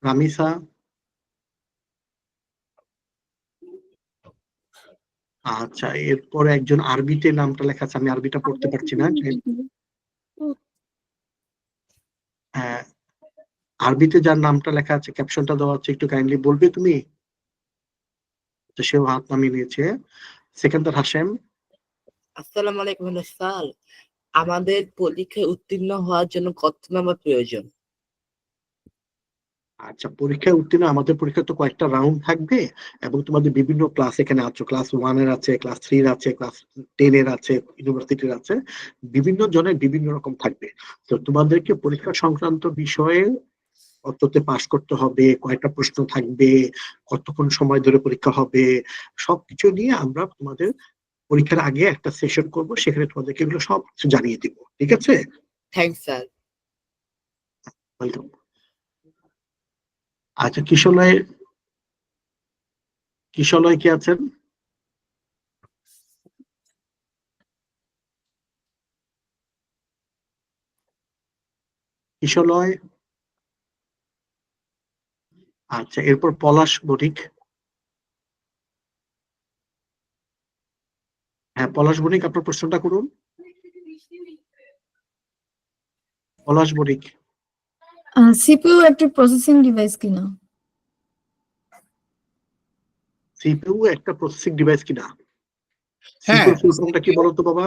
রামিসা, আচ্ছা এরপরে একজন আরবিতে নামটা লেখা আছে, আমি আরবিটা পড়তে পারছি না। হ্যাঁ, আরবিতে যার নামটা লেখা আছে, ক্যাপশনটা দেওয়া আছে, একটু কাইন্ডলি বলবে তুমি? তো সেও হাত নামিয়ে নিয়েছে। সেকেন্দার হাশেম। আসসালামু আলাইকুম স্যার, আমাদের পরীক্ষায় উত্তীর্ণ হওয়ার জন্য কত নাম্বার প্রয়োজন? আচ্ছা, পরীক্ষায় উত্তীর্ণ, আমাদের পরীক্ষা তো কয়েকটা রাউন্ড থাকবে এবং তোমাদের বিভিন্ন ক্লাস এখানে আছো, ক্লাস 1 এর আছে, ক্লাস 3 এর আছে, ক্লাস 10 এর আছে, ইউনিভার্সিটির আছে, বিভিন্ন জনের বিভিন্ন রকম থাকবে। তো তোমাদেরকে পরীক্ষা সংক্রান্ত বিষয়ে কততে পাশ করতে হবে, কয়টা প্রশ্ন থাকবে, কতক্ষণ সময় ধরে পরীক্ষা হবে, সবকিছু নিয়ে আমরা তোমাদের পরীক্ষার আগে একটা সেশন করব, সেখানে তোমাদেরকে এগুলো সব কিছু জানিয়ে দিব। ঠিক আছে? Thanks sir. ওয়েলকাম। আচ্ছা, কিশলয়, কিশলয় কি আছেন? কিশলয়। আচ্ছা, এরপর পলাশ বণিক। হ্যাঁ, পলাশ বণিক, আপনার প্রশ্নটা করুন। পলাশ বণিক। সিপিইউ একটা প্রসেসিং ডিভাইস কিনা? সিপিইউ একটা প্রসেসিং ডিভাইস কিনা? হ্যাঁ, সিপিইউ ফুল ফর্মটা কি বলো তো বাবা?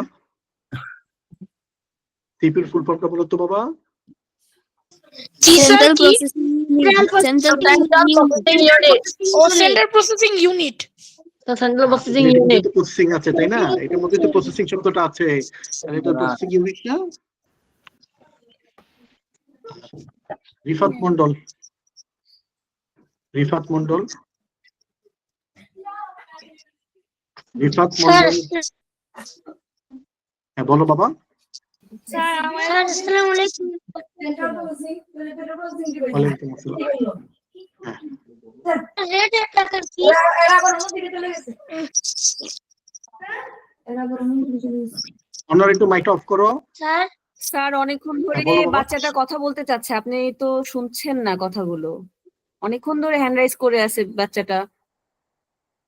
সিপিইউ ফুল ফর্মটা বলো তো বাবা? Central processing unit. Central processing unit processing আছে, তাই না? এটার মধ্যে তো প্রসেসিং শব্দটা আছে, তাহলে তো প্রসেসিং ইউনিট না। রিফাত মন্ডল, রিফাত মন্ডল, রিফাত মন্ডল। হ্যাঁ, বলো বাবা। ওয়ালাইকুম আসসালাম। হ্যাঁ, আপনারা একটু মাইকটা অফ করো। স্যার অনেকক্ষণ ধরে বলো বাবা। বাচ্চাটা কথা বলতে চাচ্ছে, আপনি তো শুনছেন না কথাগুলো। অনেকক্ষণ ধরে হ্যান্ড রাইজ করে আছে বাচ্চাটা,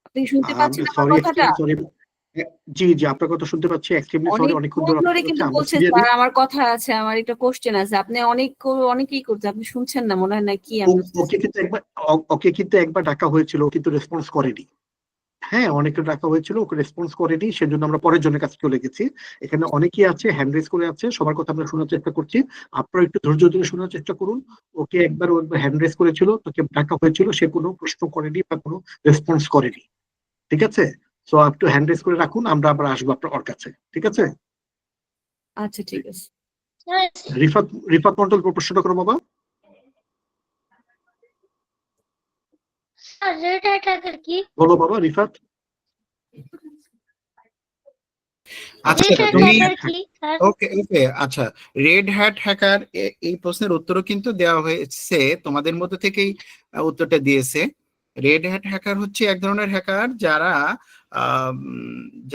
আপনি শুনতে পাচ্ছেন আমার সরি, কথাটা? সরি। জি জি, আপনার কথা শুনতে পাচ্ছি, এক্সট্রিমলি সরি। অনেকক্ষণ ধরে ধরে কিন্তু আমরা বলছে স্যার আমার কথা আছে, আমার একটা কোশ্চেন আছে, আপনি অনেকেই করছে, আপনি শুনছেন না মনে হয় না কি? ওকে কিন্তু একবার ডাকা হয়েছিল, ও কিন্তু রেসপন্স করেনি। হ্যাঁ, অনেকে ডাকা হয়েছিল, ওকে রেসপন্স করেনি, সেজন্য আমরা পরের জনের কাছে চলে গেছি। এখানে অনেকেই আছে, হ্যান্ড রেজ করে আছে, সবার কথা আমরা শোনার চেষ্টা করছি, আপনারা একটু ধৈর্য ধরে শোনার চেষ্টা করুন। ওকে একবার হ্যান্ড রেজ করেছিল, তোকে ডাকা হয়েছিল, সে কোনো প্রশ্ন করেনি বা কোনো রেসপন্স করেনি। ঠিক আছে? সো একটু হ্যান্ড রেজ করে রাখুন, আমরা আবার আসবো আপনার ওর কাছে। ঠিক আছে? আচ্ছা ঠিক আছে। রিফাত, রিফাত মন্ডল, প্রশ্নটা করো বাবা। বলো বাবা রিফাত। আচ্ছা তুমি ওকে ওকে আচ্ছা, রেড হ্যাট হ্যাকার, এই প্রশ্নের উত্তরও কিন্তু দেওয়া হয়েছে, তোমাদের মধ্যে থেকেই উত্তরটা দিয়েছে। রেড হ্যাট হ্যাকার হচ্ছে এক ধরনের হ্যাকার যারা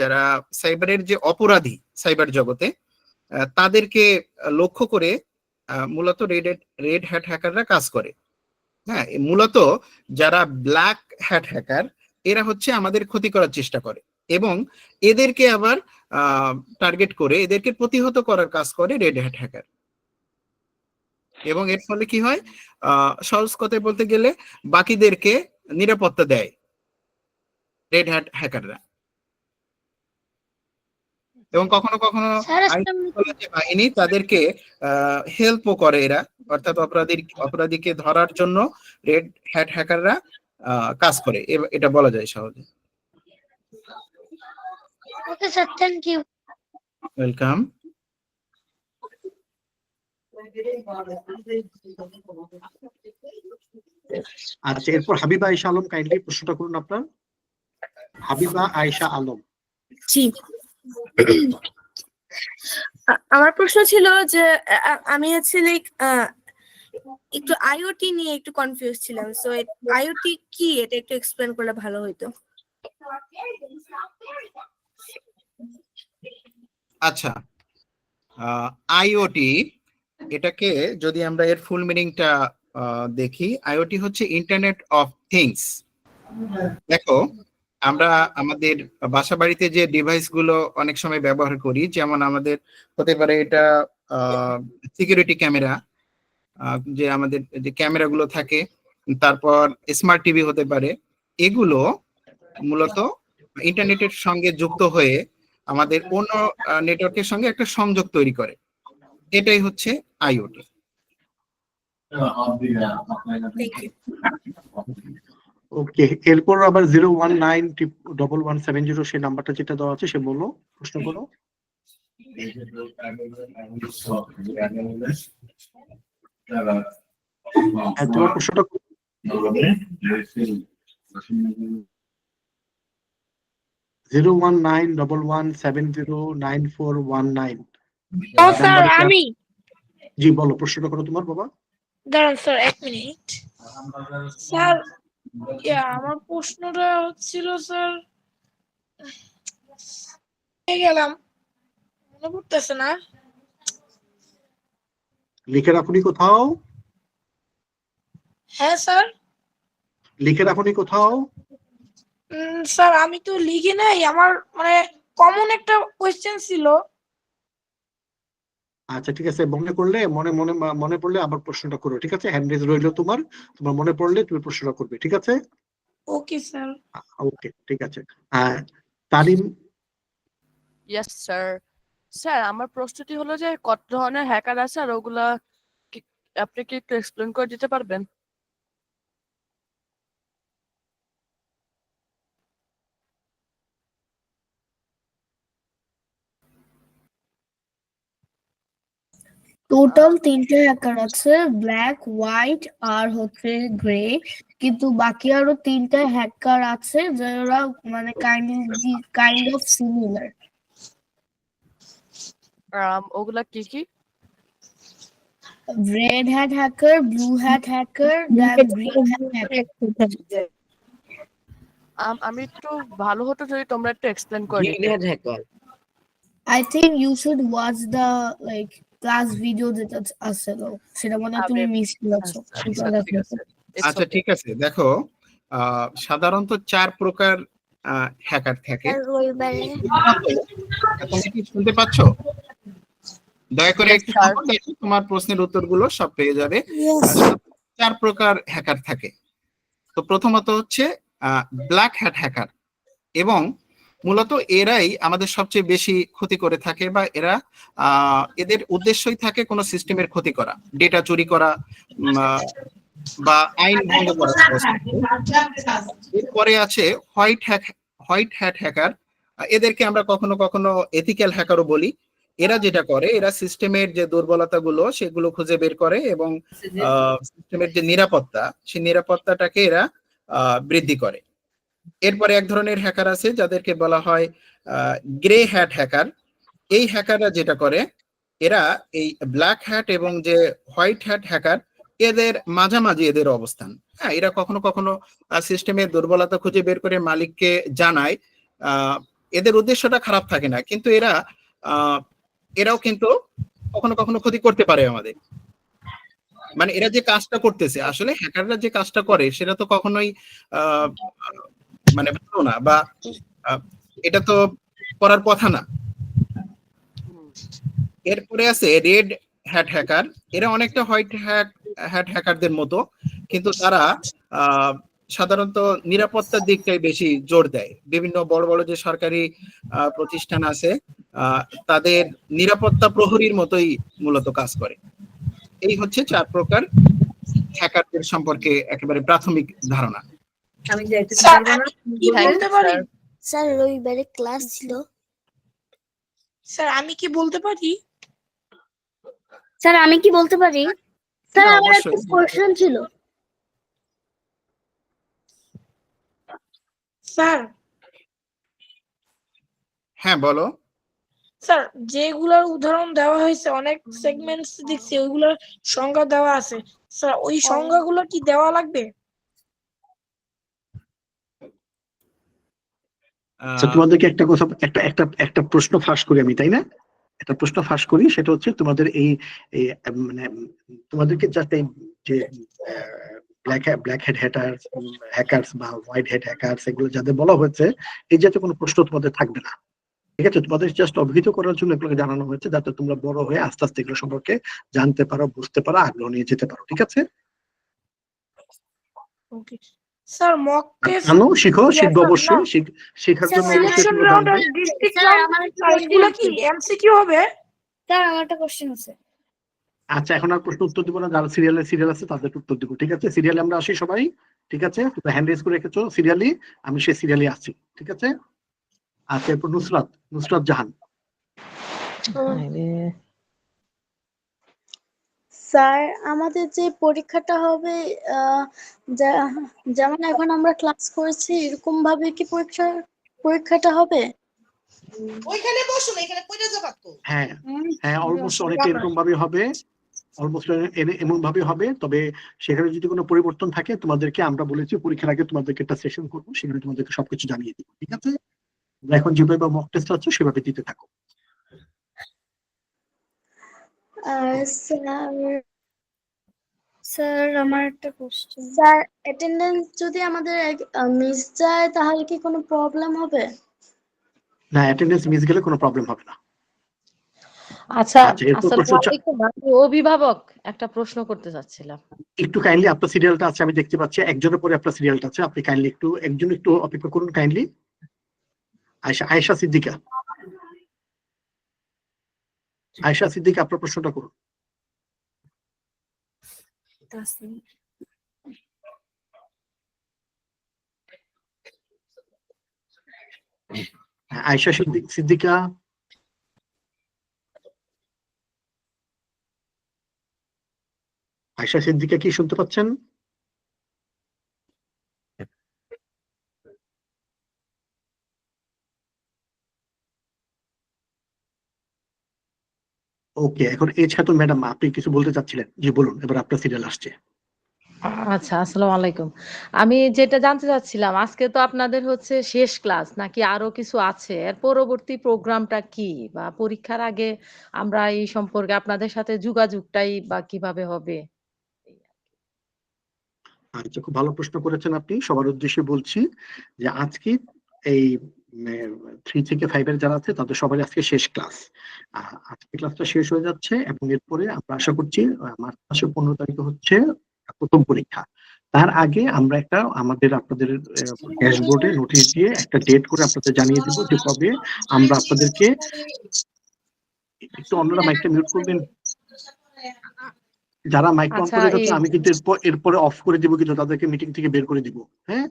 যারা সাইবারের যে অপরাধী সাইবার জগতে, তাদেরকে লক্ষ্য করে মূলত রেড হ্যাট হ্যাকাররা কাজ করে। হ্যাঁ, মূলত যারা ব্ল্যাক হ্যাট হ্যাকার, এরা হচ্ছে আমাদের ক্ষতি করার চেষ্টা করে এবং এদেরকে আবার টার্গেট করে এদেরকে প্রতিহত করার কাজ করে রেড হ্যাট হ্যাকার। এবং এর ফলে কি হয়, সহজ কথায় বলতে গেলে বাকিদেরকে নিরাপত্তা দেয় রেড হ্যাট হ্যাকাররা। এবং কখনো কখনো যে বাহিনী তাদেরকে হেল্পও করে এরা, অর্থাৎ অপরাধীকে ধরার জন্য রেড হ্যাট হ্যাকাররা কাজ করে, এটা বলা যায় সহজে। Okay sir, thank you. Welcome. আচ্ছা, এরপর হাবিবা আয়েশা আলম, কাইন্ডলি প্রশ্নটা করুন আপনার। হাবিবা আয়েশা আলম। জি, আমার প্রশ্ন ছিল যে আমি হচ্ছে লাইক একটু আইওটি নিয়ে একটু কনফিউজ ছিলাম, সো আইওটি কি এটা একটু এক্সপ্লেন করলে ভালো হতো। আচ্ছা, আইওটি এটাকে যদি আমরা এর ফুল মিনিংটা দেখি, আইওটি হচ্ছে ইন্টারনেট অফ থিংস। দেখো, আমরা আমাদের বাসা বাড়িতে যে ডিভাইস গুলো অনেক সময় ব্যবহার করি, যেমন আমাদের হতে পারে এটা সিকিউরিটি ক্যামেরা, যে আমাদের যে ক্যামেরা গুলো থাকে, তারপর স্মার্ট টিভি হতে পারে, এগুলো মূলত ইন্টারনেটের সঙ্গে যুক্ত হয়ে আমাদের অন্য নেটওয়ার্কের সঙ্গে একটা সংযোগ তৈরি করে, এটাই হচ্ছে আইওটি। ওকে, এরপর আবার 0191170 সেই নাম্বারটা যেটা দেওয়া আছে, সে বলো, প্রশ্ন করো। তোমার প্রশ্নটা 01911709419। স্যার আমি জি বলো, প্রশ্নটা করো তোমার বাবা। দাঁড়ান স্যার, 1 মিনিট। স্যার আমার প্রশ্নটা হচ্ছিল স্যার, গেলাম, মনে পড়তেছে না। লিখে রাখুনি কোথাও? হ্যাঁ স্যার। লিখে রাখুনি কোথাও? স্যার আমি তো লিখি নাই, আমার মানে কমন একটা কোয়েশ্চেন ছিল। আচ্ছা ঠিক আছে, মনে পড়লে আবার প্রশ্নটা করো, ঠিক আছে? হ্যান্ড রেজ রইলো তোমার, তোমার মনে পড়লে তুমি প্রশ্নটা করবে, ঠিক আছে? Okay sir. ওকে, ঠিক আছে। তালিম। Yes sir. স্যার আমার প্রশ্নটি হলো যে কত ধরনের হ্যাকার আছে আর ওগুলা আপনি কি একটু এক্সপ্লেন করে দিতে পারবেন? টোটাল 3টে হ্যাকার আছে, ব্ল্যাক, হোয়াইট আর হচ্ছে গ্রে, কিন্তু বাকি আরো 3টা হ্যাকার আছে যারা মানে কাইন্ড অফ সিমিলার। ওগুলা কি কি? Red hat hacker, blue hat hacker, then green hat hacker. আমি একটু ভালো হতো যদি তোমরা একটু এক্সপ্লেন করে দিতে। Hacker, I think you should watch the like class video যেটা আছে, সেটা মনে হয় তুমি মিস করেছো। আচ্ছা ঠিক আছে, দেখো সাধারণত 4 প্রকার হ্যাকার থাকে। তুমি কি শুনতে পাচ্ছ? দয়া করে একটু দেখো, তোমার প্রশ্নের উত্তরগুলো সব পেয়ে যাবে। 4 প্রকার হ্যাকার থাকে। তো প্রথমত হচ্ছে ব্ল্যাক হ্যাট হ্যাকার, এবং মূলত এরাই আমাদের সবচেয়ে বেশি ক্ষতি করে থাকে, বা এদের উদ্দেশ্যই থাকে কোনো সিস্টেমের ক্ষতি করা, ডেটা চুরি করা বা আইন ভঙ্গ করা। এরপরে আছে হোয়াইট হ্যাট হ্যাকার, এদেরকে আমরা কখনো কখনো এথিক্যাল হ্যাকারও বলি। এরা যেটা করে, এরা সিস্টেমের যে দুর্বলতাগুলো সেগুলো খুঁজে বের করে এবং সিস্টেমের যে নিরাপত্তা, সেই নিরাপত্তাটাকে এরা বৃদ্ধি করে। এরপরে এক ধরনের হ্যাকার আছে যাদেরকে বলা হয় গ্রে হ্যাট হ্যাকার। এই হ্যাকাররা যেটা করে, এরা এই ব্ল্যাক হ্যাট এবং যে হোয়াইট হ্যাট হ্যাকার, এদের মাঝামাঝি এদের অবস্থান। হ্যাঁ, এরা কখনো কখনো সিস্টেমের দুর্বলতা খুঁজে বের করে মালিককে জানায়। এদের উদ্দেশ্যটা খারাপ থাকে না, কিন্তু এরাও কিন্তু কখনো কখনো ক্ষতি করতে পারে আমাদের। মানে এরা যে কাজটা করতেছে, আসলে হ্যাকাররা যে কাজটা করে সেটা তো কখনোই মানে ভালো না, বা এটা তো করার কথা না। এরপরে আছে রেড হ্যাট হ্যাকার। এরা অনেকটা হোয়াইট হ্যাট হ্যাকারদের মতো, কিন্তু তারা সাধারণত নিরাপত্তার দিকটাই বেশি জোর দেয়। বিভিন্ন বড় বড় যে সরকারি প্রতিষ্ঠান আছে, তাদের নিরাপত্তা প্রহরীর মতোই মূলত কাজ করে। এই হচ্ছে 4 প্রকার হ্যাকারদের সম্পর্কে একেবারে প্রাথমিক ধারণা। আমি যাইতে স্যার পারবো না। আমি কি বলতে পারি? স্যার রবিবারে ক্লাস ছিল। স্যার আমি কি বলতে পারি? স্যার আমি কি বলতে পারি? স্যার হ্যাঁ, আমার একটা অবশ্যই। কোশ্চেন ছিল। স্যার হ্যাঁ, বলো। স্যার যেগুলার উদাহরণ দেওয়া হয়েছে অনেক সেগমেন্টস দেখছি ওইগুলোর সংজ্ঞা দেওয়া আছে। স্যার ওই সংজ্ঞাগুলো কি দেওয়া লাগবে? আচ্ছা, তোমাদেরকে একটা কথা, একটা প্রশ্ন ফাঁস করি আমি, তাই না? একটা প্রশ্ন ফাঁস করি, সেটা হচ্ছে তোমাদের এই মানে তোমাদেরকে যাতে যে ব্ল্যাক হেড হ্যাকার্স বা হোয়াইট হেড হ্যাকার্স এগুলো যাদের বলা হয়েছে, এই জাতীয় কোনো প্রশ্ন তোমাদের থাকবে না, ঠিক আছে? তোমাদের জাস্ট অবহিত করার জন্য এগুলোকে জানানো হয়েছে, যাতে তোমরা বড় হয়ে আস্তে আস্তে এগুলো সম্পর্কে জানতে পারো, বুঝতে পারো, আগ্রহ নিয়ে যেতে পারো, ঠিক আছে? ওকে স্যার মক টেস্ট জানো, শিখবো অবশ্যই, শেখার জন্য অবশ্যই সিলেকশন তোমরা রাউন্ড জানবে। আর ডিস্ট্রিক্ট স্যার রাউন্ড আমার একটা আর এগুলো কি কোশ্চেন এমসিকিউ হবে? স্যার আমার একটা কোশ্চেন আছে। আচ্ছা, এখন আর প্রশ্ন উত্তর দিব না, যারা সিরিয়াল আছে তাদের উত্তর দিব, ঠিক আছে? সিরিয়ালে আমরা আসি সবাই, ঠিক আছে? তোমরা হ্যান্ড রেজ করে রেখেছো সিরিয়ালি, আমি সেই সিরিয়ালে আসছি, ঠিক আছে? আচ্ছা, এরপর নুসরাত জাহান। স্যার আমাদের যে পরীক্ষাটা হবে যেমন এখন আমরা ক্লাস করেছি এরকম ভাবে কি পরীক্ষাটা হবে? ওইখানে বসো না, এখানে কইরা যাবা তো। হ্যাঁ হ্যাঁ, অলমোস্ট অনেকটা এরকম ভাবে হবে, অলমোস্ট এমন ভাবে হবে। তবে সেখানে যদি কোনো পরিবর্তন থাকে তোমাদেরকে আমরা বলেছি পরীক্ষার আগে তোমাদেরকে একটা সেশন করবো, সেখানে তোমাদেরকে সবকিছু জানিয়ে দিব, ঠিক আছে? তোমরা এখন যেভাবে মক টেস্ট আছে সেভাবে দিতে থাকো। আর স্যার আমার একটা কোশ্চেন, স্যার অ্যাটেন্ডেন্স যদি আমাদের মিস যায় তাহলে কি কোনো প্রবলেম হবে? না, অ্যাটেন্ডেন্স মিস গেলে কোনো প্রবলেম হবে না। আচ্ছা, এরপর আসসালামু প্রশ্ন আলাইকুম, আমি অভিভাবক একটা প্রশ্ন করতে চাচ্ছিলাম। একটু কাইন্ডলি, আপনার সিরিয়ালটা আছে আমি দেখতে পাচ্ছি, একজনের পরে আপনার সিরিয়ালটা আছে, আপনি কাইন্ডলি একজন একটু অপেক্ষা করুন কাইন্ডলি। আয়েশা সিদ্দিকা, আপনার প্রশ্নটা করুন। আয়েশা সিদ্দিকা, কি শুনতে পাচ্ছেন? ওকে, এখন এই ছাত্র ম্যাডাম আপনি কিছু বলতে চাচ্ছিলেন, জি বলুন, এবার আপনার সিরিয়াল আসছে। আচ্ছা, আসসালামু আলাইকুম। আমি যেটা জানতে চাচ্ছিলাম, আজকে তো আপনাদের হচ্ছে শেষ ক্লাস নাকি আরো কিছু আছে? এর পরবর্তী প্রোগ্রামটা কি? বা পরীক্ষার আগে আমরা এই সম্পর্কে আপনাদের সাথে যোগাযোগটাই বা কিভাবে হবে? আচ্ছা, খুব ভালো প্রশ্ন করেছেন আপনি। সবার উদ্দেশ্যে বলছি যে আজকে এই 3 থেকে 5 এর যারা আছে তাদের সবাই আজকে শেষ ক্লাস। আজকে ক্লাসটা শেষ হয়ে যাচ্ছে এবং এরপরে আমরা আশা করছি মার্চ মাসের 15 তারিখে হচ্ছে প্রথম পরীক্ষা। তার আগে আমরা আপনাদের ড্যাশবোর্ডে নোটিশ দিয়ে একটা ডেট করে আপনাদের জানিয়ে দেব যে কবে আমরা আপনাদেরকে, একটু অন্যরা মাইকটা মিউট করবেন, যারা মাইক অন আচ্ছা, করে রেখেছে আমি কিন্তু এরপরে অফ করে দিব, কিন্তু তাদেরকে মিটিং থেকে বের করে দিব। হ্যাঁ,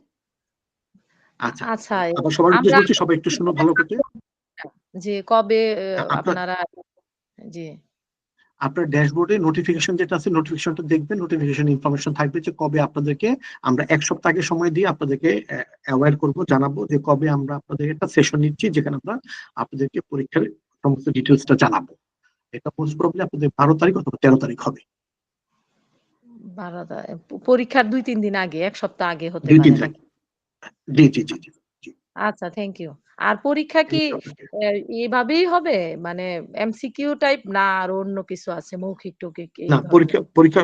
আচ্ছা, আচ্ছা, আবার সবার উদ্দেশ্যে বলছি, সবাই একটু শুনো ভালো করে। যে কবে আপনার আপনারা, জি আপনার ড্যাশবোর্ডে নোটিফিকেশন যেটা আছে, নোটিফিকেশনটা দেখবেন, নোটিফিকেশন ইনফরমেশন থাকবে যে কবে আপনাদেরকে আমরা 1 সপ্তাহ আগে সময় দিয়ে আপনাদেরকে অ্যাওয়্যার করব, জানাবো যে কবে আমরা আপনাদের একটা সেশন নিচ্ছি, যেখানে আমরা আপনাদেরকে পরীক্ষার সমস্ত ডিটেলসটা জানাবো। এটা মোস্ট প্রবাবলি আপনাদের 12 তারিখ অথবা 13 তারিখ হবে। 12 পরীক্ষার 2-3 দিন আগে, 1 সপ্তাহ আগে হতে 2-3 পারে দিন। নাকি? জি জি জি জি। আচ্ছা, থ্যাংক ইউ। আর পরীক্ষা কি এভাবেই হবে? মানে এমসিকিউ টাইপ না আর অন্য কিছু আছে, মৌখিক টৌখিক না, এইভাবে?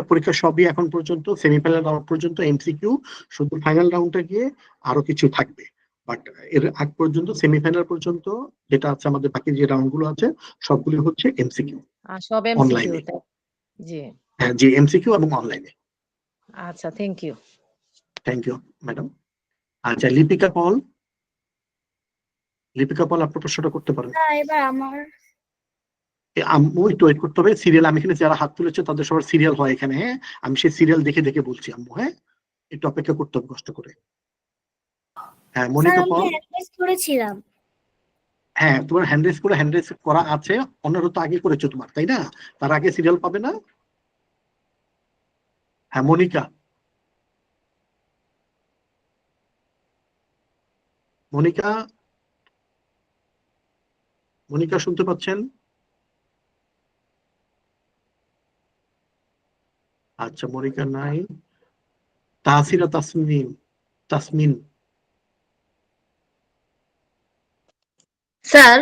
পরীক্ষা সবই এখন পর্যন্ত সেমিফাইনাল রাউন্ড পর্যন্ত এমসিকিউ, শুধু ফাইনাল রাউন্ডে গিয়ে আরো কিছু থাকবে। বাট এর আগ পর্যন্ত, সেমিফাইনাল পর্যন্ত যেটা আছে, আমাদের বাকি যে রাউন্ড গুলো আছে সবগুলো হচ্ছে এমসিকিউ, আর সব এমসিকিউ অনলাইনে। তাই? জি। হ্যাঁ, জি, এমসিকিউ এবং অনলাইনে। আচ্ছা, thank you. Thank you madam. আচ্ছা, লিপিকা পল, আপনার প্রশ্নটা করতে পারেন। এবার আমার আম্মু একটু ওয়েট করতে হবে, সিরিয়াল আমি এখানে যারা হাত তুলেছে তাদের সবার সিরিয়াল হয় এখানে, হ্যাঁ আমি সেই সিরিয়াল দেখে দেখে বলছি আম্মু, হ্যাঁ একটু অপেক্ষা করতে হবে কষ্ট করে। হ্যাঁ স্যার মনিকা আমি বল। অ্যাড্রেস করেছিলাম। হ্যাঁ তোমার হ্যান্ড রেস করা আছে, অন্যরা তো আগে করেছো তোমার, তাই না? তার আগে সিরিয়াল পাবে না? হ্যাঁ মনিকা, মনিকা, মনিকা শুনতে পাচ্ছেন? আচ্ছা মনিকা নাই। তাহসিরা তাসমিন, তাসমিন, স্যার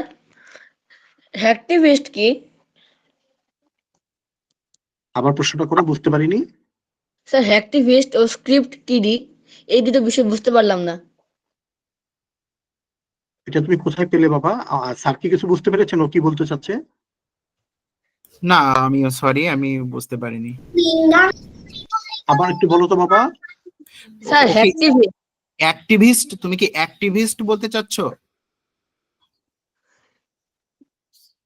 হ্যাকটিভিস্ট কি? আবার প্রশ্নটা করে বুঝতে পারিনি। স্যার হ্যাকটিভিস্ট ও স্ক্রিপ্ট কিডি এই দুটো বিষয় বুঝতে পারলাম না। এটা তুমি কোথায় পেলে বাবা? স্যার কি কিছু বুঝতে পেরেছেন ও কি বলতে চাচ্ছে? না, আমিও সরি, আমি বুঝতে পারিনি। আবার একটু বলো তো বাবা। স্যার হ্যাকটিভিস্ট অ্যাক্টিভিস্ট, তুমি কি অ্যাক্টিভিস্ট বলতে চাচ্ছ?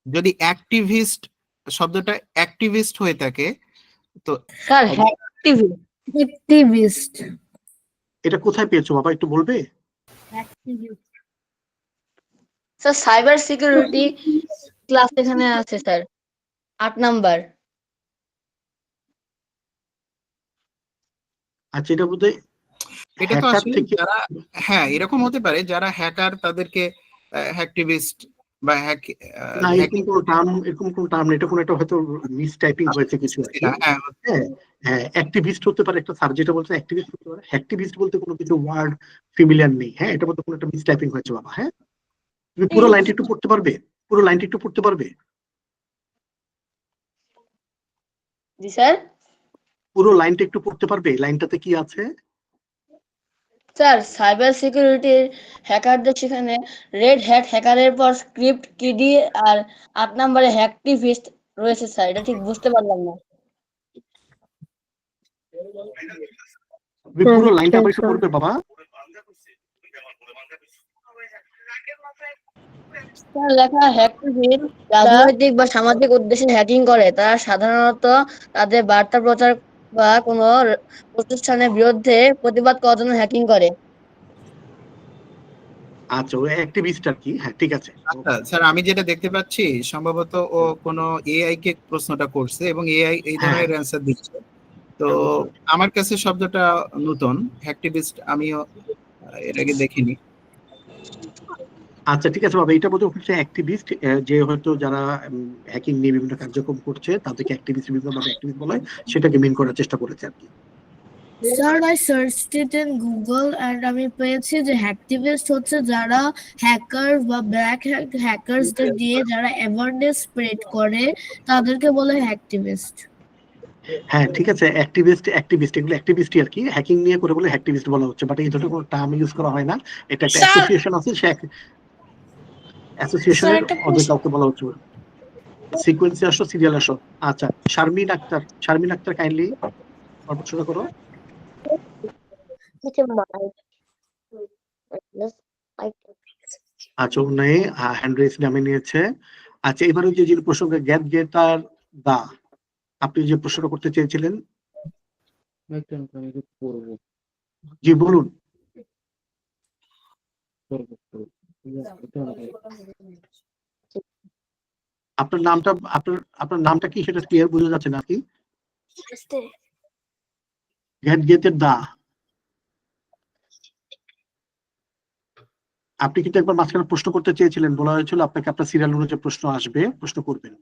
যদি অ্যাক্টিভিস্ট শব্দটা অ্যাক্টিভিস্ট হয়ে থাকে তো স্যার হ্যাকটিভিস্ট এটা কোথায় পেয়েছো বাবা একটু বলবে? স্যার সাইবার সিকিউরিটি ক্লাস এখানে আছে স্যার, 8 নাম্বার। আচ্ছা এটা বোধহয় এটা তো হ্যাকার আসলে থেকে। যারা, হ্যাঁ এরকম হতে পারে, যারা হ্যাকার তাদেরকে হ্যাকটিভিস্ট বা না এরকম কোন টার্ম নেই, এটা কোনো একটা হয়তো মিস টাইপিং হয়েছে কিছু আর কি। হ্যাঁ হ্যাঁ অ্যাক্টিভিস্ট হতে পারে একটা, স্যার যেটা বলছে অ্যাক্টিভিস্ট হতে পারে। অ্যাক্টিভিস্ট বলতে কোনো কিছু ওয়ার্ড ফ্যামিলিয়ার নেই, হ্যাঁ এটা বলতে কোনো একটা মিস টাইপিং হয়েছে বাবা। হ্যাঁ তুমি পুরো লাইনটা একটু পড়তে পারবে? পুরো লাইনটা একটু পড়তে পারবে? জি স্যার। পুরো লাইনটা একটু পড়তে পারবে? লাইনটাতে কি আছে? স্যার সাইবার সিকিউরিটির হ্যাকারদের সেখানে রেড হ্যাট হ্যাকারের পর স্ক্রিপ্ট কিডি আর 8 নম্বরে হ্যাকটিভিস্ট রয়েছে স্যার, এটা ঠিক বুঝতে পারলাম না। তুমি পুরো লাইনটা আবার একটু পড়বে বাবা। স্যার লেখা হ্যাকটিভিস্ট রাজনৈতিক বা সামাজিক উদ্দেশ্যে হ্যাকিং করে, তারা সাধারণত তাদের বার্তা প্রচার বা কোনো প্রতিষ্ঠানের বিরুদ্ধে প্রতিবাদ করার জন্য হ্যাকিং করে। আচ্ছা ও অ্যাক্টিভিস্ট আর কি, হ্যাঁ ঠিক আছে। আচ্ছা স্যার, আমি যেটা দেখতে পাচ্ছি সম্ভবত ও কোনো এআই কে প্রশ্নটা করছে এবং এআই এই ধরনের অ্যান্সার দিচ্ছে। তো আমার কাছে শব্দটা নতুন, অ্যাক্টিভিস্ট আমিও এর আগে দেখিনি। আচ্ছা ঠিক আছে বাবা, এটা বোধহয় হচ্ছে অ্যাক্টিভিস্ট, যে হয়তো যারা হ্যাকিং নিয়ে বিভিন্ন কার্যক্রম করছে তাদেরকে অ্যাক্টিভিস্ট বিভিন্নভাবে অ্যাক্টিভিস্ট বলে, সেটাকে মিন করার চেষ্টা করেছে আর কি। Sir I searched it in Google and আমি পেয়েছি যে হ্যাকটিভিস্ট হচ্ছে যারা হ্যাকার বা ব্ল্যাক হ্যাকারসদের দিয়ে যারা অ্যাওয়ারনেস স্প্রেড করে তাদেরকে বলে হ্যাকটিভিস্ট। হ্যাঁ ঠিক আছে, অ্যাক্টিভিস্ট এগুলো অ্যাক্টিভিস্টই আর কি, হ্যাকিং নিয়ে করে বলে অ্যাক্টিভিস্ট বলা হচ্ছে, বাট এই ধরনের কোনো টার্ম ইউজ করা হয় না। এটা একটা অ্যাসোসিয়েশন আছে, সে অ্যাসোসিয়েশনের ওদের কাউকে বলা হচ্ছে। সিকোয়েন্সে আসো, সিরিয়াল আসো। আচ্ছা শারমিন আক্তার কাইন্ডলি প্রশ্ন করো। আচ্ছা উন্নয়ে হ্যান্ড রেজ নামে নিয়েছে। আচ্ছা এবারে যে প্রসঙ্গে গ্যাপ গেটার দা, আপনি যে প্রশ্ন করতে চেয়েছিলেন, জি বলুন। আপনার নামটা কি সেটা ক্লিয়ার বোঝা যাচ্ছে নাকি? গ্যাট গেটের দা, আপনি কিন্তু একবার মাঝখানে প্রশ্ন করতে চেয়েছিলেন, বলা হয়েছিল আপনাকে আপনার সিরিয়াল অনুযায়ী প্রশ্ন আসবে, প্রশ্ন করবেন।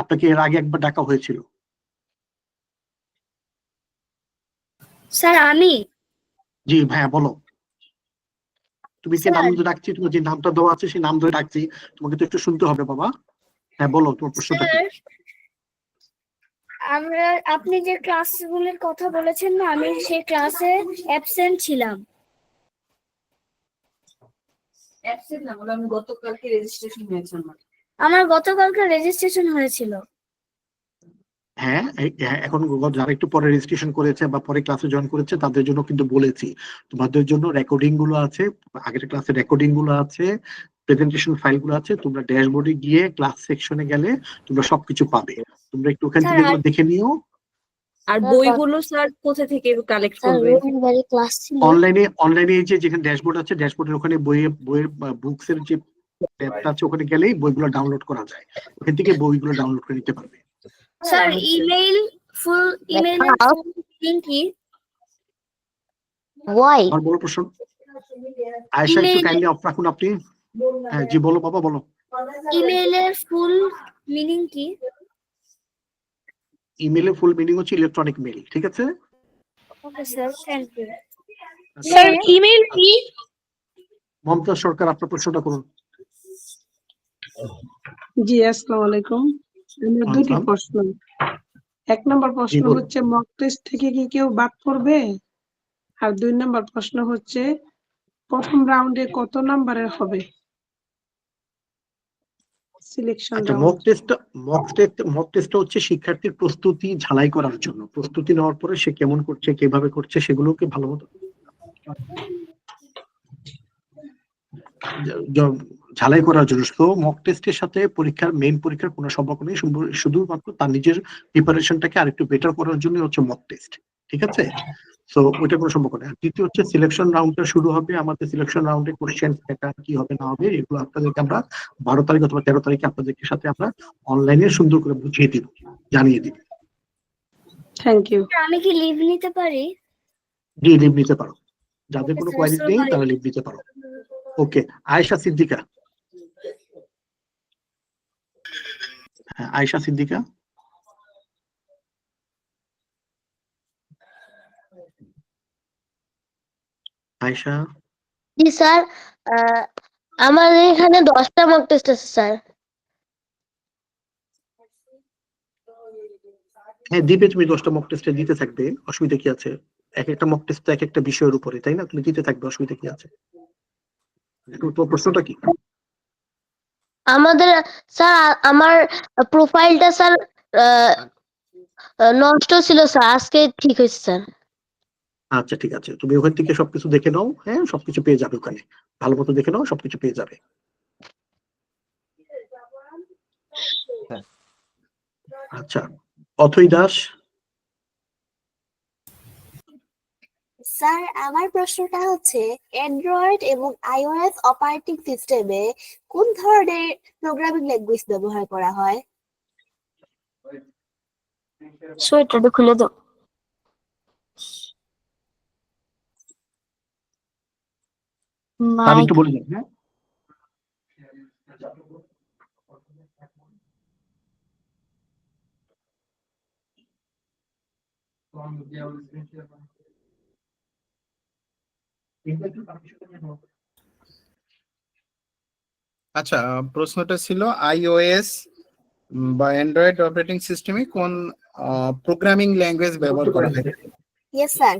আপনাকে এর আগে একবার ডাকা হয়েছিল। স্যার আমি, জি ভাইয়া বলো। তুমি যে নাম ধরে ডাকছি, তোমার যে নামটা দেওয়া আছে সেই নাম ধরে ডাকছি, তোমাকে তো একটু শুনতে হবে বাবা। হ্যাঁ বলো তোমার প্রশ্নটা কি? আপনি যে ক্লাসগুলির কথা বলেছেন না, আমি সেই ক্লাসে অ্যাবসেন্ট ছিলাম। আমার গতকালকে রেজিস্ট্রেশন হয়েছিল। হ্যাঁ এখন যারা একটু পরে রেজিস্ট্রেশন করেছে বা পরে ক্লাসে জয়েন করেছে তাদের জন্য কিন্তু বলেছি, তোমাদের জন্য রেকর্ডিং গুলো আছে, আগের ক্লাসের রেকর্ডিং গুলো আছে, প্রেজেন্টেশন ফাইলগুলো আছে, তোমরা ড্যাশবোর্ডে গিয়ে ক্লাস সেকশনে গেলে তোমরা সবকিছু পাবে। তোমরা একটু ওখান থেকে এগুলো দেখে নিও। আর বইগুলো স্যার কোথা থেকে কালেক্ট করবে? রবিবারে ক্লাস ছিল। অনলাইনে এই যে যেখানে ড্যাশবোর্ড আছে, ড্যাশবোর্ডের ওখানে বইয়ের বুকস এর যে ট্যাবটা আছে, ওখানে গেলেই বইগুলো ডাউনলোড করা যায়। ওখান থেকে বইগুলো ডাউনলোড করে নিতে পারবে। স্যার ইমেইল ফুল ইমেইলের লিংক কি? ওয়াই আমার বড় প্রশ্ন, আয়েশা একটু কাইন্ডলি অফ রাখুন আপনি। হ্যাঁ জি বলো বাবা বলো। ইমেইলের ফুল মিনিং কি? ইমেইলের ফুল মিনিং হচ্ছে ইলেকট্রনিক মেইল, ঠিক আছে? Okay sir, thank you. Sir email কি? মমতাজ সরকার, আপনার প্রশ্নটা করুন। জি আসসালামু আলাইকুম। আমার দুটি প্রশ্ন। এক নম্বর প্রশ্ন হচ্ছে মক টেস্ট থেকে কি কেউ বাদ পড়বে? আর 2 নম্বর প্রশ্ন হচ্ছে প্রথম রাউন্ডে কত নাম্বারের হবে সিলেকশন আচ্ছা, রাউন্ড? মক টেস্ট হচ্ছে শিক্ষার্থীর প্রস্তুতি ঝালাই করার জন্য। প্রস্তুতি নেওয়ার পরে সে কেমন করছে, কিভাবে করছে, সেগুলোকে ভালো মতো ঝালাই করার জন্য। তো মক টেস্টের সাথে মেইন পরীক্ষার কোনো সম্পর্ক নেই, শুধুমাত্র তার নিজের প্রিপারেশনটাকে আরেকটু বেটার করার জন্য হচ্ছে মক টেস্ট, ঠিক আছে? তো ওইটা কোনো সম্পর্ক নেই। দ্বিতীয় হচ্ছে সিলেকশন রাউন্ডটা শুরু হবে। আমাদের সিলেকশন রাউন্ডে কোশ্চেন প্যাটার্ন কি হবে না হবে এগুলো আপনাদেরকে আমরা 12 তারিখ অথবা 13 তারিখে আপনাদেরকে সাথে আমরা অনলাইনে সুন্দর করে বুঝিয়ে দিব, জানিয়ে দিব। Thank you. আমি কি লিভ নিতে পারি? জি, লিভ নিতে পারো। যাদের কোনো কোয়ারি নেই তারা লিভ নিতে পারো। ওকে, আয়েশা সিদ্দিকা। হ্যাঁ, আয়েশা সিদ্দিকা। আয়েশা। জি স্যার, আমার এখানে 10টা মক টেস্ট আছে স্যার। হ্যাঁ দিবে, তুমি 10টা মক টেস্টে দিতে থাকবে, অসুবিধা কি আছে? এক একটা মক টেস্ট এক একটা বিষয়ের উপরে, তাই না? তুমি দিতে থাকবে, অসুবিধা কি আছে? তো প্রশ্নটা কি? আমাদের স্যার আমার প্রোফাইলটা স্যার নষ্ট ছিল স্যার, আজকে ঠিক হয়েছে স্যার। আচ্ছা ঠিক আছে, তুমি ওখান থেকে সবকিছু দেখে নাও। হ্যাঁ, সবকিছু পেয়ে যাবে ওখানে, ভালো মতো দেখে নাও, সবকিছু পেয়ে যাবে। আচ্ছা, অথৈ দাস। স্যার আমার প্রশ্নটা হচ্ছে অ্যান্ড্রয়েড এবং আইওএস অপারেটিং সিস্টেমে কোন ধরনের প্রোগ্রামিং ল্যাঙ্গুয়েজ ব্যবহার করা হয়? সোয়েটারটা খুলে দাও। আমি একটু বলে যাই। হ্যাঁ, আচ্ছা, প্রশ্নটা ছিল আইওএস বা অ্যান্ড্রয়েড অপারেটিং সিস্টেমে কোন প্রোগ্রামিং ল্যাঙ্গুয়েজ ব্যবহার করা হয়? Yes sir.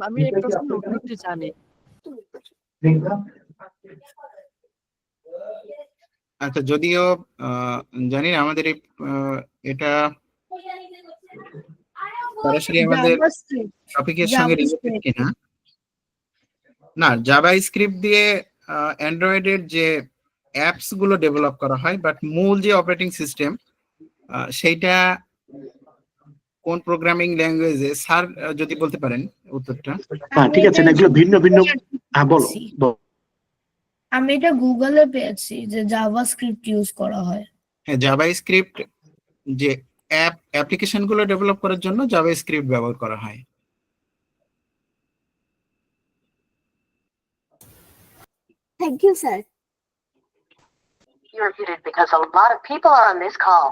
আমি এই প্রশ্নের উত্তরটি জানি। আচ্ছা, যদিও জানি না আমাদের এটা সরাসরি আমাদের টপিকের সঙ্গে রিলেটেড কিনা। না, জাভা স্ক্রিপ্ট দিয়ে অ্যান্ড্রয়েডের যে অ্যাপস গুলো ডেভেলপ করা হয়, বাট মূল যে অপারেটিং সিস্টেম সেইটা কোন প্রোগ্রামিং ল্যাঙ্গুয়েজে, স্যার যদি বলতে পারেন উত্তরটা। হ্যাঁ ঠিক আছে, এগুলো ভিন্ন ভিন্ন। হ্যাঁ বলো। আমি এটা গুগলে পেয়েছি যে জাভা স্ক্রিপ্ট ইউজ করা হয়। হ্যাঁ, জাভা স্ক্রিপ্ট যে অ্যাপ্লিকেশন গুলো ডেভেলপ করার জন্য জাভা স্ক্রিপ্ট ব্যবহার করা হয়। Thank you sir. You're muted because a lot of people are on this call.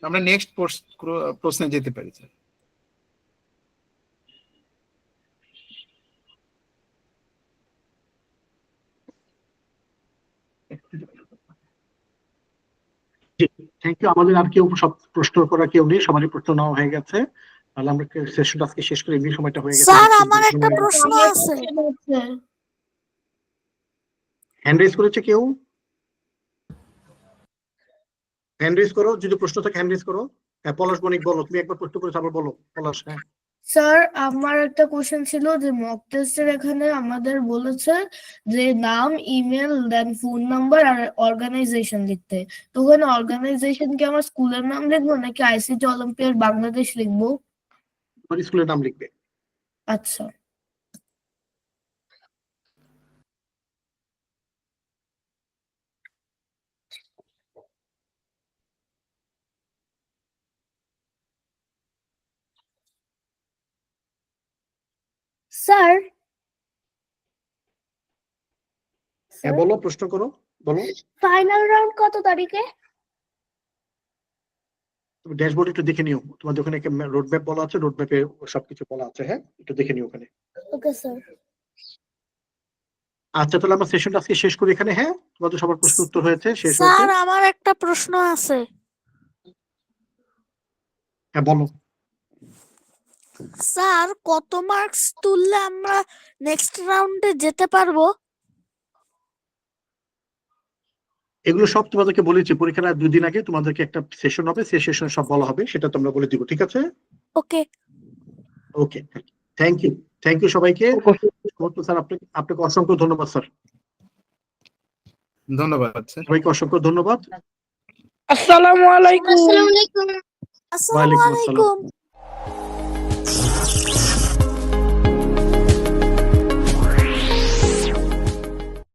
আমরা নেক্সট প্রশ্নে যেতে পারি স্যার। Thank you. আমাদের আর কেউ সব প্রশ্ন করা কেউ নেই, সবারই প্রশ্ন নেওয়া হয়ে গেছে। তাহলে আমরা সেশনটা আজকে শেষ করে এমনি সময়টা হয়ে গেছে। স্যার আমার একটা প্রশ্ন আছে। হ্যান্ড রেজ করেছে কেউ? হ্যান্ড রেজ করো, যদি প্রশ্ন থাকে হ্যান্ড রেজ করো। হ্যাঁ পলাশ বণিক বলো, তুমি একবার প্রশ্ন করে তারপর বলো পলাশ। হ্যাঁ স্যার আমার একটা কোশ্চেন ছিল যে মক টেস্টের এখানে আমাদের বলেছে যে নাম, ইমেল, দেন ফোন নাম্বার আর অর্গানাইজেশন লিখতে। তো ওখানে অর্গানাইজেশন কি আমার স্কুলের নাম লিখবো নাকি আইসিটি অলিম্পিয়াড বাংলাদেশ লিখবো? তোমার স্কুলের নাম লিখবে। আচ্ছা স্যার হ্যাঁ বলো, প্রশ্ন করো, বলো। ফাইনাল রাউন্ড কত তারিখে? তুমি ড্যাশবোর্ড একটু দেখে নিও, তোমাদের ওখানে রোড ম্যাপ বলা আছে, রোড ম্যাপে সবকিছু বলা আছে। হ্যাঁ একটু দেখে নিও ওখানে। Okay sir. আচ্ছা তাহলে আমরা সেশনটা আজকে শেষ করি এখানে। হ্যাঁ তোমাদের সবার প্রশ্ন উত্তর হয়েছে, শেষ হয়েছে। স্যার আমার একটা প্রশ্ন আছে। হ্যাঁ বলো। স্যার কত মার্কস তুললে আমরা নেক্সট রাউন্ডে যেতে পারবো? এগুলো সব তোমাদেরকে বলেছি, পরীক্ষার 2 দিন আগে তোমাদেরকে একটা সেশন হবে, সেই সেশনে সব বলা হবে, সেটা তোমরা বলে দিব। ঠিক আছে? ওকে ওকে থ্যাংক ইউ সবাইকে। স্যার আপনাকে অসংখ্য ধন্যবাদ স্যার। ধন্যবাদ স্যার, সবাইকে অসংখ্য ধন্যবাদ। আসসালামু আলাইকুম। আসসালামু আলাইকুম। ওয়ালাইকুম আসসালাম।